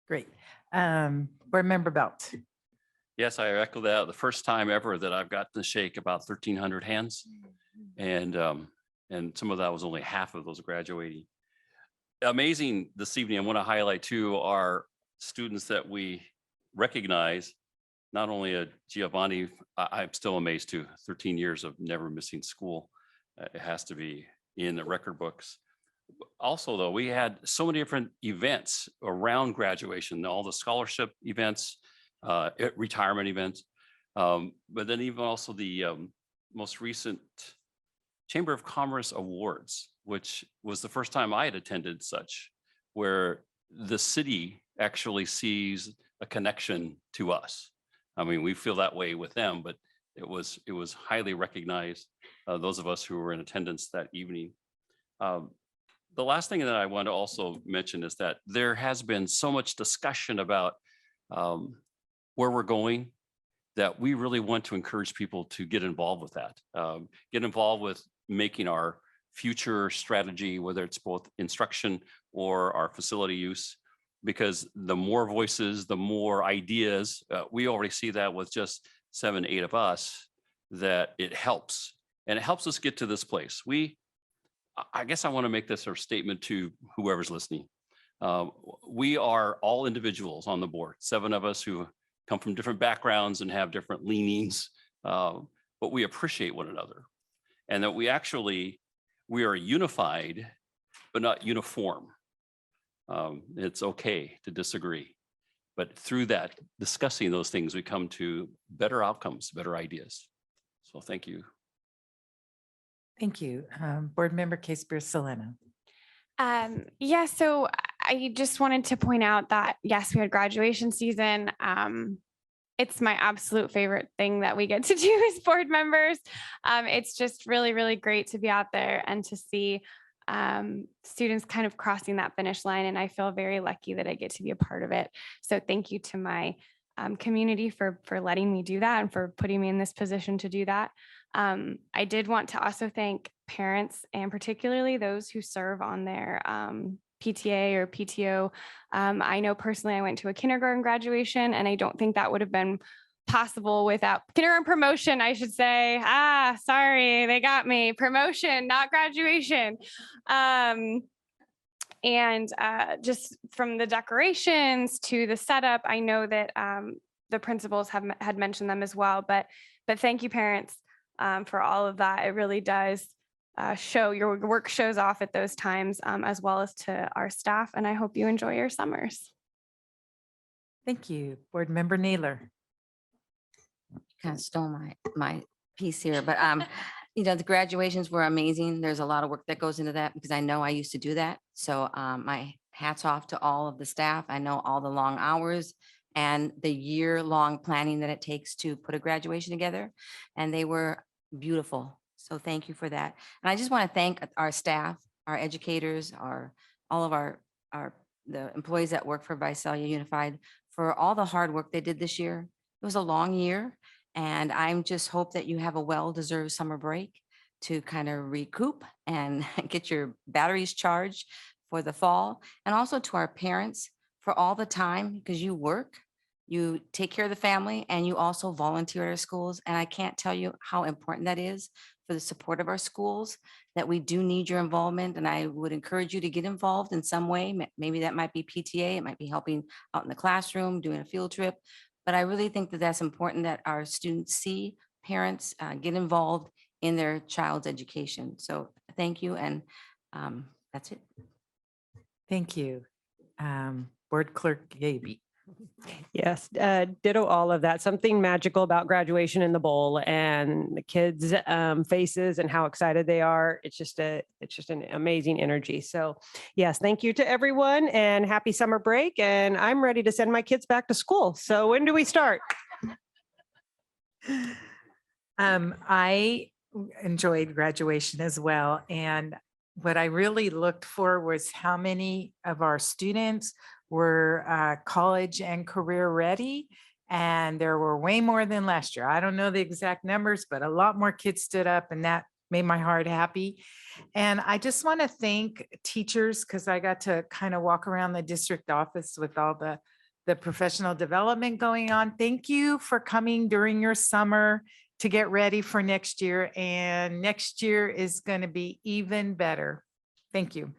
Great. Board Member Belt. Yes, I echo that. The first time ever that I've gotten to shake about 1,300 hands. And some of that was only half of those graduating. Amazing this evening, I want to highlight too, our students that we recognize, not only a Giovanni, I'm still amazed too, 13 years of never missing school. It has to be in the record books. Also though, we had so many different events around graduation, all the scholarship events, retirement events. But then even also the most recent Chamber of Commerce Awards, which was the first time I had attended such, where the city actually sees a connection to us. I mean, we feel that way with them, but it was highly recognized, those of us who were in attendance that evening. The last thing that I want to also mention is that there has been so much discussion about where we're going, that we really want to encourage people to get involved with that. Get involved with making our future strategy, whether it's both instruction or our facility use, because the more voices, the more ideas, we already see that with just 7, 8 of us, that it helps. And it helps us get to this place. I guess I want to make this a statement to whoever's listening. We are all individuals on the board, 7 of us who come from different backgrounds and have different leanings, but we appreciate one another. And that we are unified, but not uniform. It's okay to disagree, but through that, discussing those things, we come to better outcomes, better ideas. So thank you. Thank you. Board Member Casper Soleno. Yeah, so I just wanted to point out that, yes, we had graduation season. It's my absolute favorite thing that we get to do as board members. It's just really, really great to be out there and to see students kind of crossing that finish line. And I feel very lucky that I get to be a part of it. So thank you to my community for letting me do that and for putting me in this position to do that. I did want to also thank parents, and particularly those who serve on their PTA or PTO. I know personally I went to a kindergarten graduation, and I don't think that would have been possible without kindergarten promotion, I should say. Sorry, they got me. Promotion, not graduation. And just from the decorations to the setup, I know that the principals had mentioned them as well, but thank you, parents, for all of that. It really does show, your work shows off at those times, as well as to our staff. And I hope you enjoy your summers. Thank you. Board Member Naylor. Kind of stole my piece here, but you know, the graduations were amazing. There's a lot of work that goes into that because I know I used to do that. So my hats off to all of the staff. I know all the long hours and the year-long planning that it takes to put a graduation together, and they were beautiful. So thank you for that. And I just want to thank our staff, our educators, all of the employees that work for Visalia Unified for all the hard work they did this year. It was a long year, and I'm just hope that you have a well-deserved summer break to kind of recoup and get your batteries charged for the fall. And also to our parents for all the time, because you work, you take care of the family, and you also volunteer at our schools. And I can't tell you how important that is for the support of our schools, that we do need your involvement. And I would encourage you to get involved in some way. Maybe that might be PTA, it might be helping out in the classroom, doing a field trip. But I really think that that's important, that our students see parents get involved in their child's education. So thank you. And that's it. Thank you. Board Clerk Gaby. Yes, ditto all of that. Something magical about graduation in the bowl and the kids' faces and how excited they are. It's just an amazing energy. So yes, thank you to everyone and happy summer break. And I'm ready to send my kids back to school. So when do we start? I enjoyed graduation as well. And what I really looked for was how many of our students were college and career ready. And there were way more than last year. I don't know the exact numbers, but a lot more kids stood up, and that made my heart happy. And I just want to thank teachers, because I got to kind of walk around the district office with all the professional development going on. Thank you for coming during your summer to get ready for next year. And next year is going to be even better. Thank you.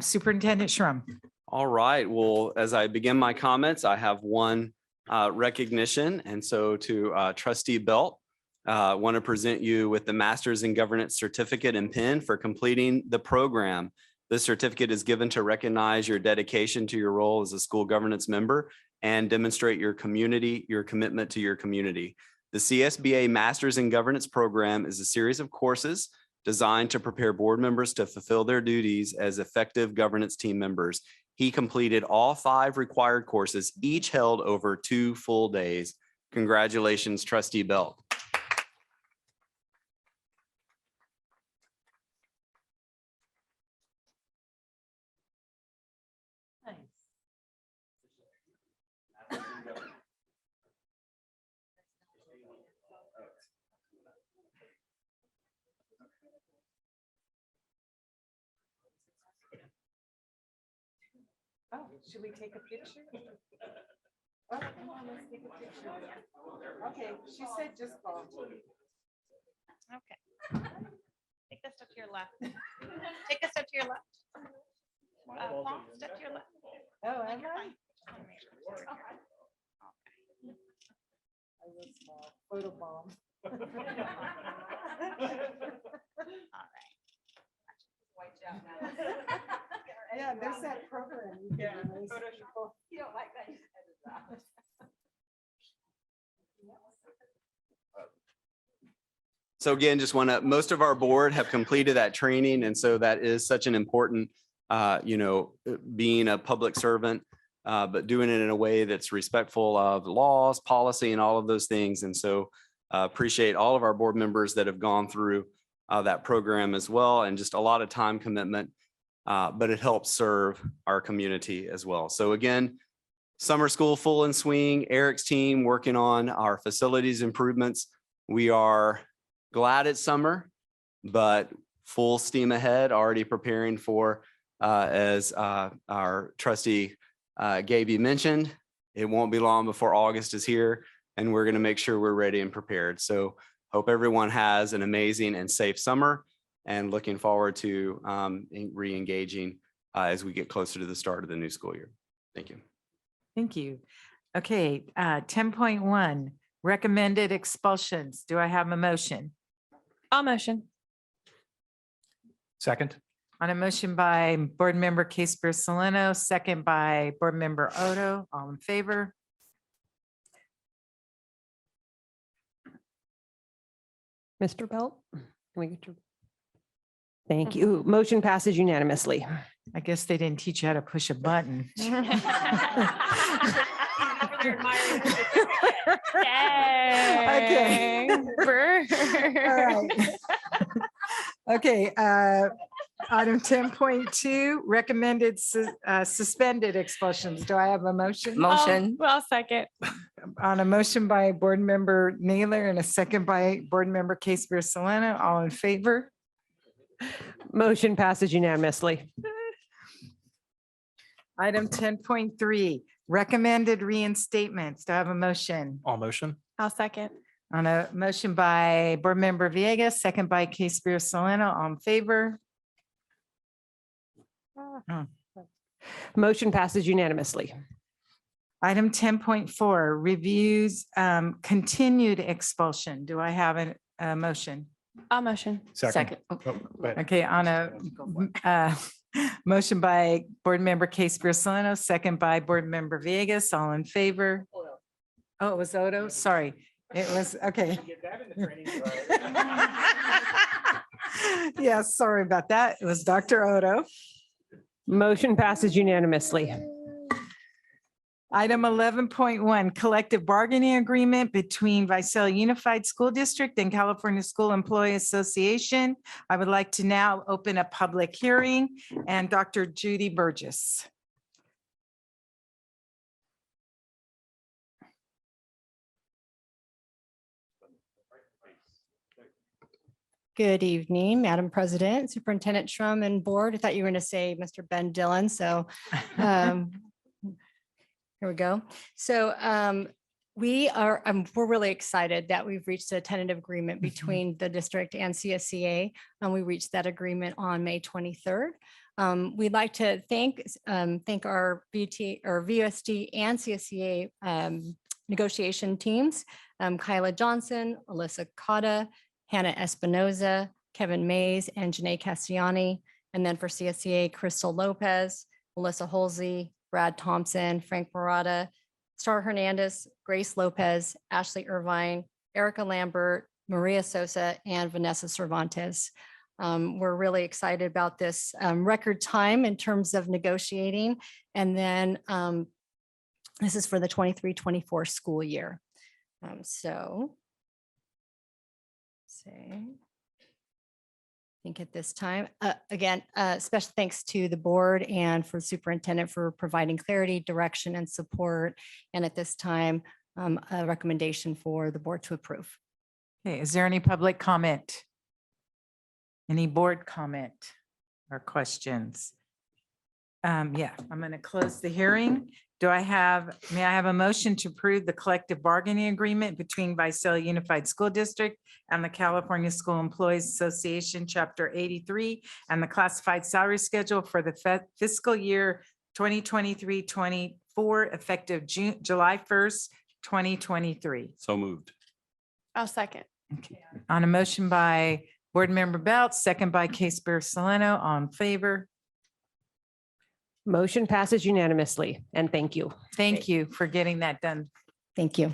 Superintendent Schrum. All right. Well, as I begin my comments, I have one recognition. And so to Trustee Belt, I want to present you with the Masters in Governance Certificate and Pin for completing the program. This certificate is given to recognize your dedication to your role as a school governance member and demonstrate your commitment to your community. The CSBA Masters in Governance program is a series of courses designed to prepare board members to fulfill their duties as effective governance team members. He completed all 5 required courses, each held over 2 full days. Congratulations, Trustee Belt. Oh, should we take a picture? Oh, come on, let's take a picture. Okay, she said just call. Okay. Take a step to your left. Take a step to your left. Paul, step to your left. Oh, am You're I? fine. I was small. Photo bomb. All right. Yeah, there's that program. You can release people. You don't like that. So again, just want to, most of our board have completed that training. And so that is such an important, being a public servant, but doing it in a way that's respectful of laws, policy, and all of those things. And so appreciate all of our board members that have gone through that program as well, and just a lot of time commitment, but it helps serve our community as well. So again, summer school full in swing, Eric's team working on our facilities improvements. We are glad it's summer, but full steam ahead, already preparing for, as our trustee Gaby mentioned, it won't be long before August is here, and we're going to make sure we're ready and prepared. So hope everyone has an amazing and safe summer, and looking forward to re-engaging as we get closer to the start of the new school year. Thank you. Thank you. Okay, 10.1, recommended expulsions. Do I have a motion? I'll motion. Second. On a motion by Board Member Case-Beer Soleno, second by Board Member Odo, all in favor? Mr. Belt? Can we get your? Thank you. Motion passes unanimously. I guess they didn't teach you how to push a button. Okay. Dang. Burr. All right. Okay, item 10.2, recommended suspended expulsions. Do I have a motion? Motion. Well, second. On a motion by Board Member Naylor and a second by Board Member Case-Beer Soleno, all in favor? Motion passes unanimously. Item 10.3, recommended reinstatements. Do I have a motion? All motion. I'll second. On a motion by Board Member Villegas, second by Case-Beer Soleno, all in favor? Motion passes unanimously. Item 10.4, reviews continued expulsion. Do I have a motion? I'll motion. Second. Oh, go ahead. Okay, on a motion by Board Member Case-Beer Soleno, second by Board Member Villegas, all in favor? Oh, it was Odo? Sorry, it was, okay. Yeah, sorry about that. It was Dr. Odo. Motion passes unanimously. Item 11.1, collective bargaining agreement between Visalia Unified School District and California School Employee Association. I would like to now open a public hearing, and Dr. Judy Burgess. Good evening, Madam President, Superintendent Shrum, and Board. I thought you were going to say Mr. Ben Dillon, so here we go. So we're really excited that we've reached a tentative agreement between the district and CSCA, and we reached that agreement on May 23rd. We'd like to thank our VUSD and CSCA negotiation teams, Kyla Johnson, Alyssa Cotta, Hannah Espinoza, Kevin Mays, and Janae Castellani. And then for CSEA, Crystal Lopez, Melissa Holsey, Brad Thompson, Frank Morata, Star Hernandez, Grace Lopez, Ashley Irvine, Erica Lambert, Maria Sosa, and Vanessa Cervantes. We're really excited about this record time in terms of negotiating. And then this is for the 23-24 school year. So say, I think at this time, again, special thanks to the board and for the superintendent for providing clarity, direction, and support. And at this time, a recommendation for the board to approve. Okay, is there any public comment? Any board comment or questions? Yeah, I'm going to close the hearing. May I have a motion to approve the collective bargaining agreement between Visalia Unified School District and the California School Employees Association, Chapter 83, and the classified salary schedule for the fiscal year 2023-24, effective July 1st, 2023. So moved. I'll second. Okay. On a motion by Board Member Belt, second by Case Bear Soleno, all in favor. Motion passes unanimously, and thank you. Thank you for getting that done. Thank you.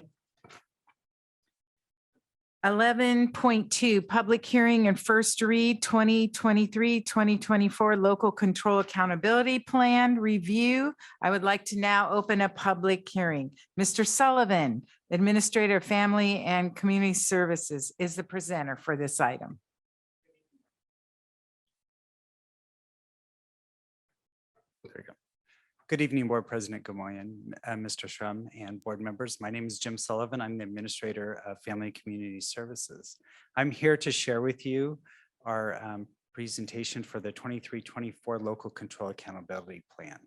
11.2, public hearing and first read 2023-2024 local control accountability plan review. I would like to now open a public hearing. Mr. Sullivan, Administrator of Family and Community Services, is the presenter for this item. There you go. Good evening, Board President Gamoyan, Mr. Shrum, and board members. My name is Jim Sullivan. I'm the Administrator of Family and Community Services. I'm here to share with you our presentation for the 23-24 Local Control Accountability Plan.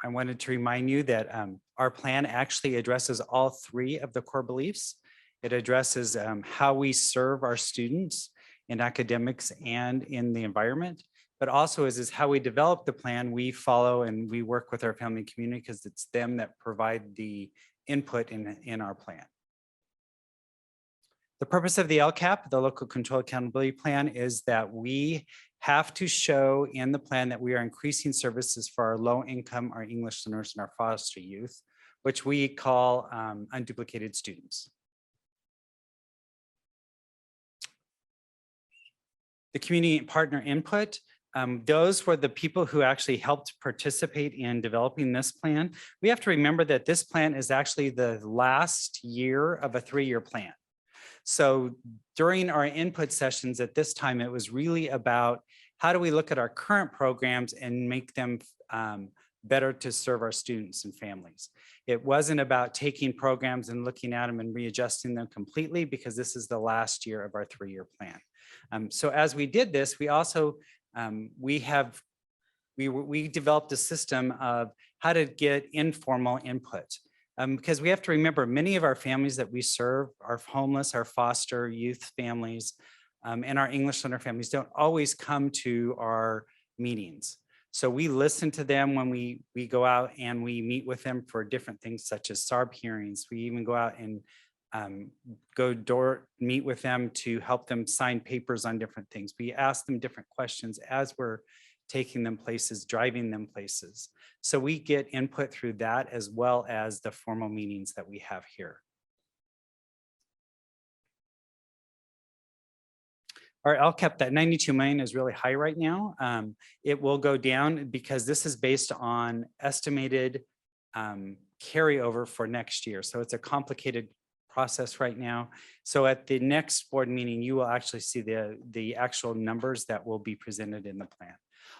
I wanted to remind you that our plan actually addresses all three of the core beliefs. It addresses how we serve our students in academics and in the environment, but also is how we develop the plan. We follow and we work with our family and community because it's them that provide the input in our plan. The purpose of the LCAP, the Local Control Accountability Plan, is that we have to show in the plan that we are increasing services for our low income, our English learners, and our foster youth, which we call unduplicated students. The community partner input, those were the people who actually helped participate in developing this plan. We have to remember that this plan is actually the last year of a 3-year plan. So during our input sessions at this time, it was really about how do we look at our current programs and make them better to serve our students and families. It wasn't about taking programs and looking at them and readjusting them completely, because this is the last year of our 3-year plan. So as we did this, we also we developed a system of how to get informal input. Because we have to remember, many of our families that we serve, our homeless, our foster youth families, and our English learner families don't always come to our meetings. So we listen to them when we go out and we meet with them for different things such as SARB hearings. We even go out and meet with them to help them sign papers on different things. We ask them different questions as we're taking them places, driving them places. So we get input through that as well as the formal meetings that we have here. Our LCAP, that 92 million is really high right now. It will go down because this is based on estimated carryover for next year. So it's a complicated process right now. So at the next board meeting, you will actually see the actual numbers that will be presented in the plan.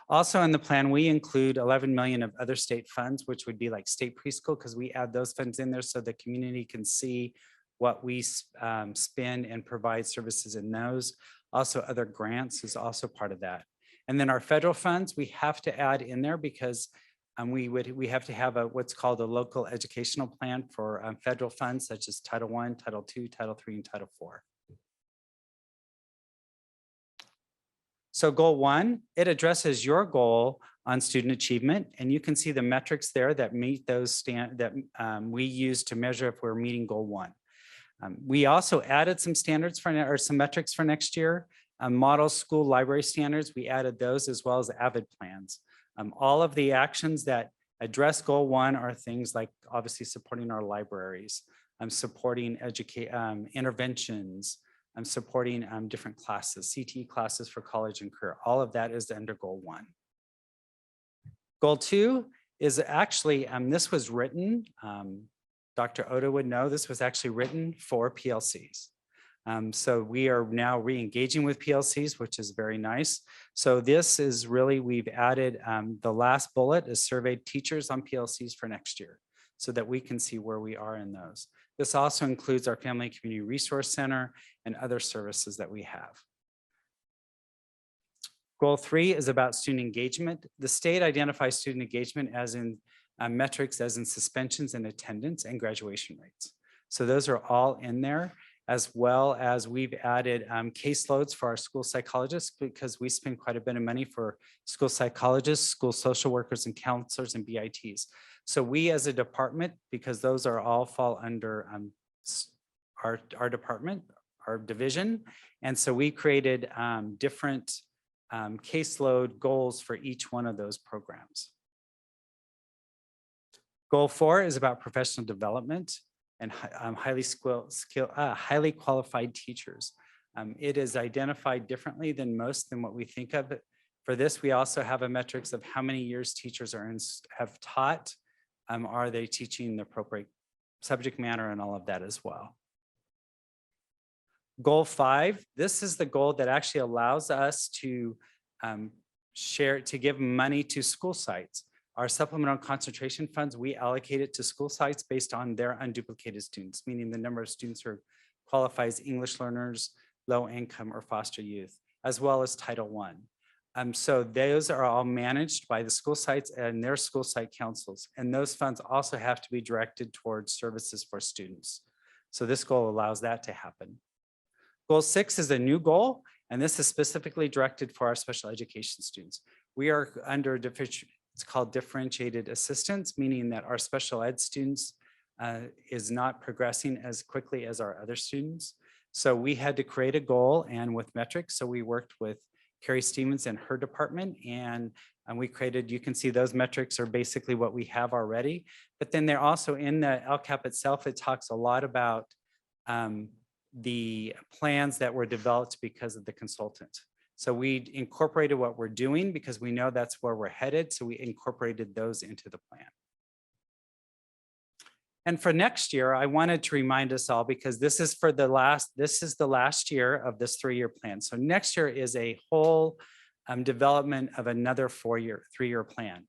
Also in the plan, we include 11 million of other state funds, which would be like state preschool, because we add those funds in there so the community can see what we spend and provide services in those. Also, other grants is also part of that. And then our federal funds, we have to add in there because we have to have what's called a local educational plan for federal funds such as Title I, Title II, Title III, and Title IV. So goal 1, it addresses your goal on student achievement, and you can see the metrics there that meet those we use to measure if we're meeting goal 1. We also added some standards for or some metrics for next year. Model school library standards, we added those as well as AVID plans. All of the actions that address goal 1 are things like obviously supporting our libraries, supporting interventions, supporting different classes, CTE classes for college and career. All of that is under goal 1. Goal 2 is actually, this was written, Dr. Oda would know, this was actually written for PLCs. So we are now re-engaging with PLCs, which is very nice. So this is really, we've added the last bullet is surveyed teachers on PLCs for next year so that we can see where we are in those. This also includes our Family and Community Resource Center and other services that we have. Goal 3 is about student engagement. The state identifies student engagement as in metrics as in suspensions and attendance and graduation rates. So those are all in there, as well as we've added caseloads for our school psychologists because we spend quite a bit of money for school psychologists, school social workers and counselors and BITs. So we as a department, because those are all fall under our department, our division. And so we created different caseload goals for each one of those programs. Goal 4 is about professional development and highly qualified teachers. It is identified differently than what we think of it. For this, we also have a metrics of how many years teachers have taught. Are they teaching the appropriate subject matter and all of that as well. Goal 5, this is the goal that actually allows us to give money to school sites. Our supplemental concentration funds, we allocate it to school sites based on their unduplicated students, meaning the number of students who qualify as English learners, low income or foster youth, as well as Title I. So those are all managed by the school sites and their school site councils. And those funds also have to be directed towards services for students. So this goal allows that to happen. Goal 6 is a new goal, and this is specifically directed for our special education students. We are under it's called differentiated assistance, meaning that our special ed students is not progressing as quickly as our other students. So we had to create a goal and with metrics. So we worked with Carrie Stevens and her department and we created, you can see those metrics are basically what we have already, but then they're also in the LCAP itself, it talks a lot about the plans that were developed because of the consultant. So we incorporated what we're doing because we know that's where we're headed. So we incorporated those into the plan. And for next year, I wanted to remind us all because this is the last year of this 3-year plan. So next year is a whole development of another 3-year plan.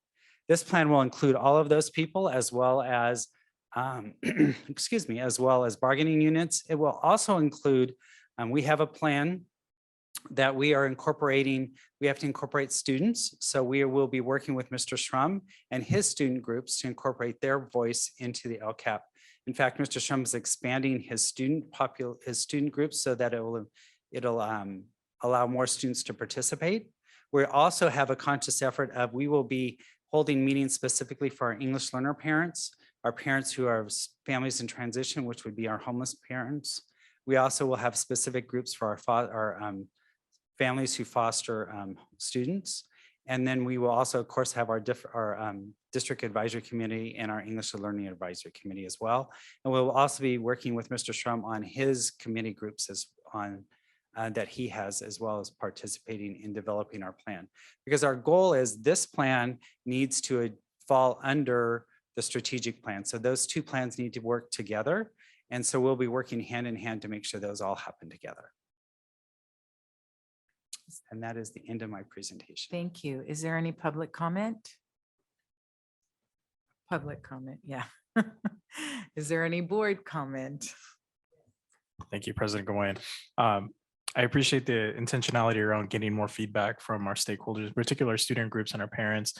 This plan will include all of those people as well as as well as bargaining units. It will also include, we have a plan that we are incorporating, we have to incorporate students. So we will be working with Mr. Schrum and his student groups to incorporate their voice into the LCAP. In fact, Mr. Schrum is expanding his student groups so that it'll allow more students to participate. We also have a conscious effort of, we will be holding meetings specifically for our English learner parents, our parents who are families in transition, which would be our homeless parents. We also will have specific groups for our families who foster students. And then we will also, of course, have our district advisory committee and our English learning advisory committee as well. And we'll also be working with Mr. Schrum on his committee groups that he has, as well as participating in developing our plan. Because our goal is this plan needs to fall under the strategic plan. So those two plans need to work together. And so we'll be working hand in hand to make sure those all happen together. And that is the end of my presentation. Thank you. Is there any public comment? Public comment, yeah. Is there any board comment? Thank you, President Gamoyan. I appreciate the intentionality around getting more feedback from our stakeholders, particular student groups and our parents.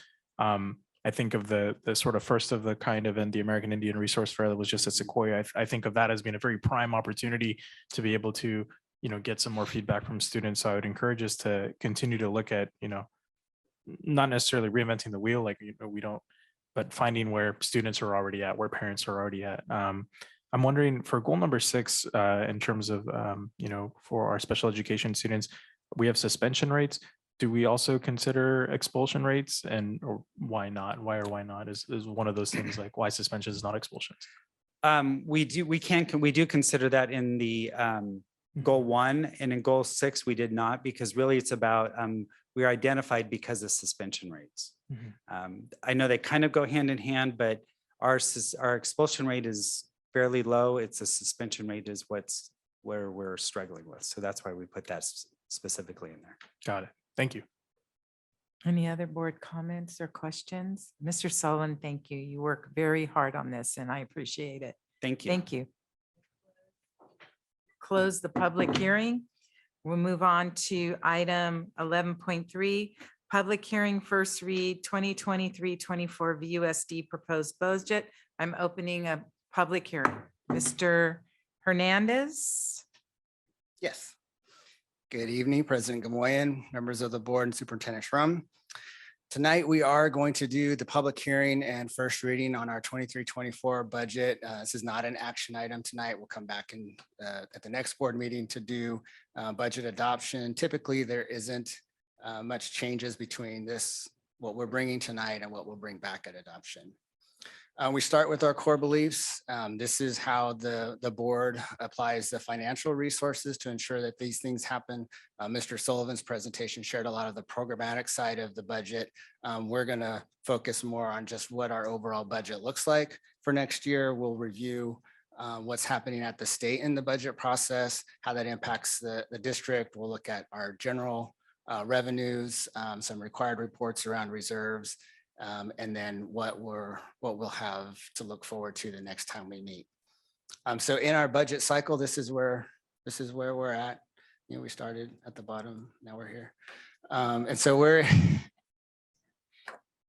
I think of the sort of first of the kind event, the American Indian Resource Fair that was just at Sequoia. I think of that as being a very prime opportunity to be able to, get some more feedback from students. So I would encourage us to continue to look at, not necessarily reinventing the wheel, like, but finding where students are already at, where parents are already at. I'm wondering for goal number 6, in terms of, for our special education students, we have suspension rates. Do we also consider expulsion rates, and or why not? Why or why not is one of those things, like why suspension is not expulsions? We do consider that in the goal 1, and in goal 6, we did not, because really it's about, we are identified because of suspension rates. I know they kind of go hand in hand, but our expulsion rate is fairly low. It's a suspension rate is where we're struggling with. So that's why we put that specifically in there. Got it. Thank you. Any other board comments or questions? Mr. Sullivan, thank you. You work very hard on this and I appreciate it. Thank you. Thank you. Close the public hearing. We'll move on to item 11.3, public hearing, first read 2023-24 USD proposed budget. I'm opening a public hearing. Mr. Hernandez? Yes. Good evening, President Gamoyen, members of the board, and Superintendent Shrum. Tonight, we are going to do the public hearing and first reading on our 23-24 budget. This is not an action item tonight. We'll come back at the next board meeting to do budget adoption. Typically, there isn't much changes between what we're bringing tonight and what we'll bring back at adoption. We start with our core beliefs. This is how the board applies the financial resources to ensure that these things happen. Mr. Sullivan's presentation shared a lot of the programmatic side of the budget. We're going to focus more on just what our overall budget looks like for next year. We'll review what's happening at the state in the budget process, how that impacts the district. We'll look at our general revenues, some required reports around reserves, and then what we'll have to look forward to the next time we meet. So in our budget cycle, this is where we're at. We started at the bottom, now we're here. And so we're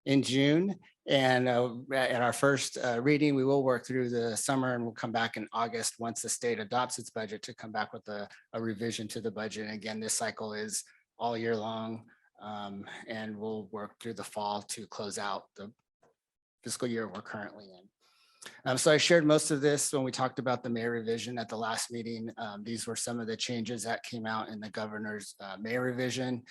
in June, and at our first reading, we will work through the summer, and we'll come back in August once the state adopts its budget to come back with a revision to the budget. And again, this cycle is all year long. And we'll work through the fall to close out the fiscal year we're currently in. So I shared most of this when we talked about the May revision at the last meeting. These were some of the changes that came out in the governor's May revision.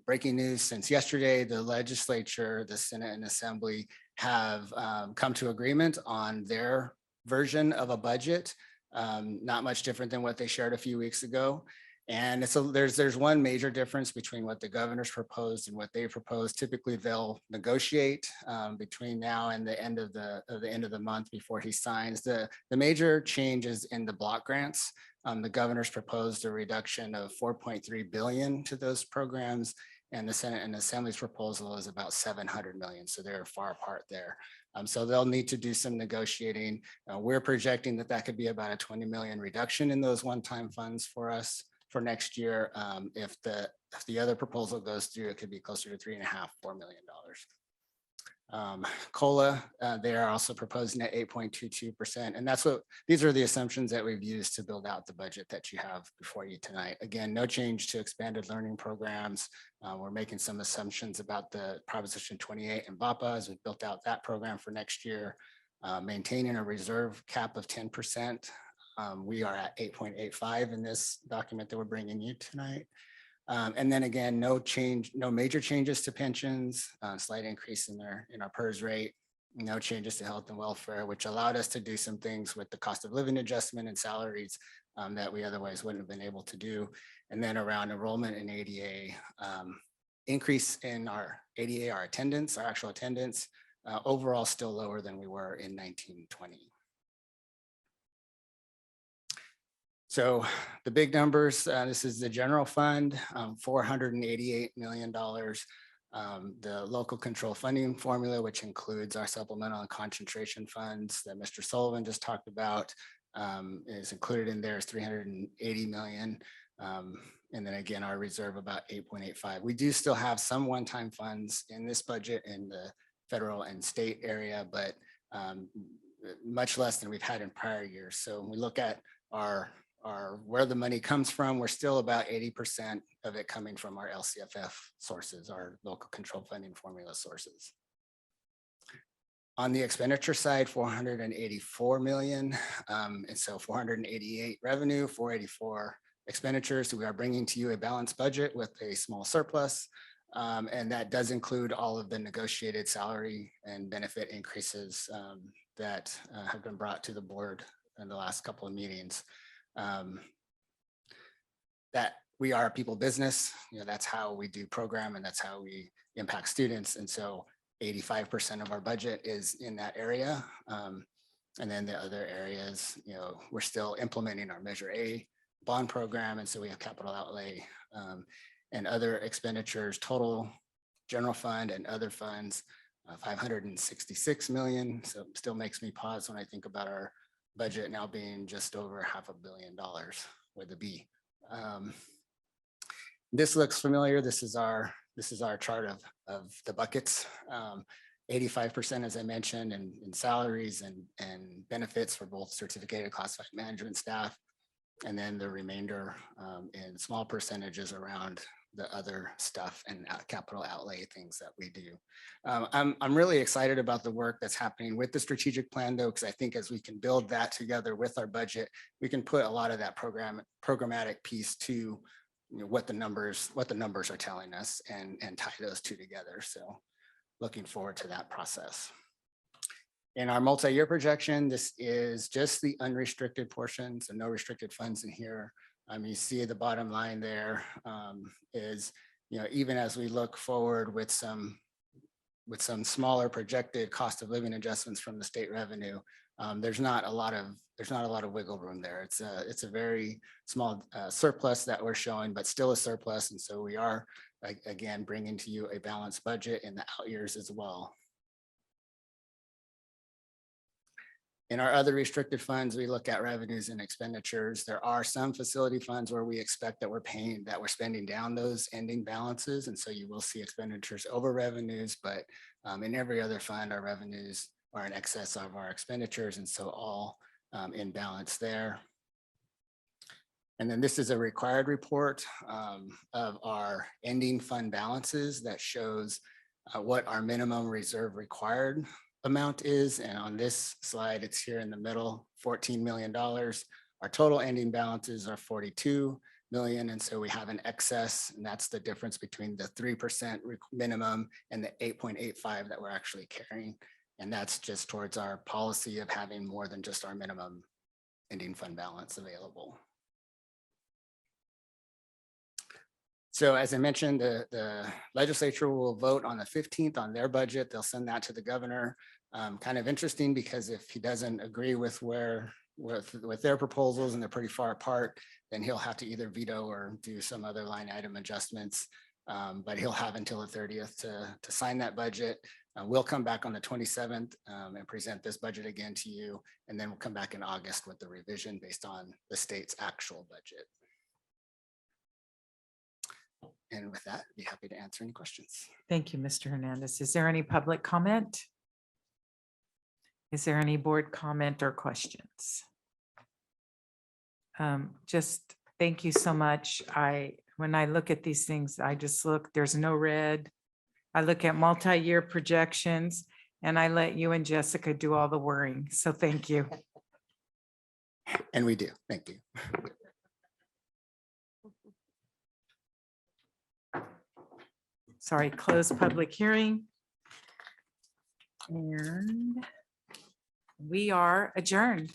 Breaking news since yesterday, the legislature, the Senate and Assembly have come to agreement on their version of a budget. Not much different than what they shared a few weeks ago. And there's one major difference between what the governor's proposed and what they proposed. Typically, they'll negotiate between now and the end of the month before he signs. The major changes in the block grants. The governor's proposed a reduction of $4.3 billion to those programs, and the Senate and Assembly's proposal is about $700 million. So they're far apart there. So they'll need to do some negotiating. We're projecting that could be about a $20 million reduction in those one-time funds for us. For next year, if the other proposal goes through, it could be closer to $3.5–4 million. COLA, they are also proposing at 8.22%, and these are the assumptions that we've used to build out the budget that you have before you tonight. Again, no change to expanded learning programs. We're making some assumptions about the Proposition 28 and VAPA as we built out that program for next year. Maintaining a reserve cap of 10%. We are at 8.85 in this document that we're bringing you tonight. And then again, no major changes to pensions, slight increase in our PERS rate, no changes to health and welfare, which allowed us to do some things with the cost of living adjustment and salaries that we otherwise wouldn't have been able to do. And then around enrollment in ADA, increase in our ADA, our actual attendance, overall still lower than we were in 1920. So the big numbers, this is the general fund, $488 million. The local control funding formula, which includes our supplemental and concentration funds that Mr. Sullivan just talked about, is included in there is $380 million. And then again, our reserve about 8.85. We do still have some one-time funds in this budget in the federal and state area, but much less than we've had in prior years. So when we look at where the money comes from, we're still about 80% of it coming from our LCFF sources, our local control funding formula sources. On the expenditure side, $484 million. And so 488 revenue, 484 expenditures. So we are bringing to you a balanced budget with a small surplus. And that does include all of the negotiated salary and benefit increases that have been brought to the board in the last couple of meetings. That we are a people business, that's how we do program and that's how we impact students. And so 85% of our budget is in that area. And then the other areas, we're still implementing our Measure A bond program. And so we have capital outlay and other expenditures, total general fund and other funds, 566 million. So it still makes me pause when I think about our budget now being just over $500 million with a B. This looks familiar. This is our chart of the buckets. 85%, as I mentioned, in salaries and benefits for both certificated classified management staff. And then the remainder in small percentages around the other stuff and capital outlay things that we do. I'm really excited about the work that's happening with the strategic plan though, because I think as we can build that together with our budget, we can put a lot of that programmatic piece to what the numbers are telling us and tie those two together. So looking forward to that process. In our multi-year projection, this is just the unrestricted portion, so no restricted funds in here. You see the bottom line there is, even as we look forward with some smaller projected cost of living adjustments from the state revenue, there's not a lot of wiggle room there. It's a very small surplus that we're showing, but still a surplus. And so we are, again, bringing to you a balanced budget in the out years as well. In our other restricted funds, we look at revenues and expenditures. There are some facility funds where we expect that we're spending down those ending balances. And so you will see expenditures over revenues, but in every other fund, our revenues are in excess of our expenditures. And so all in balance there. And then this is a required report of our ending fund balances that shows what our minimum reserve required amount is. And on this slide, it's here in the middle, $14 million. Our total ending balances are 42 million. And so we have an excess, and that's the difference between the 3% minimum and the 8.85 that we're actually carrying. And that's just towards our policy of having more than just our minimum ending fund balance available. So as I mentioned, the legislature will vote on the 15th on their budget. They'll send that to the governor. Kind of interesting because if he doesn't agree with their proposals and they're pretty far apart, then he'll have to either veto or do some other line item adjustments. But he'll have until the 30th to sign that budget. We'll come back on the 27th and present this budget again to you. And then we'll come back in August with the revision based on the state's actual budget. And with that, I'd be happy to answer any questions. Thank you, Mr. Hernandez. Is there any public comment? Is there any board comment or questions? Just thank you so much. When I look at these things, I just look, there's no red. I look at multi-year projections and I let you and Jessica do all the worrying. So thank you. And we do. Thank you. Sorry, close public hearing. And we are adjourned.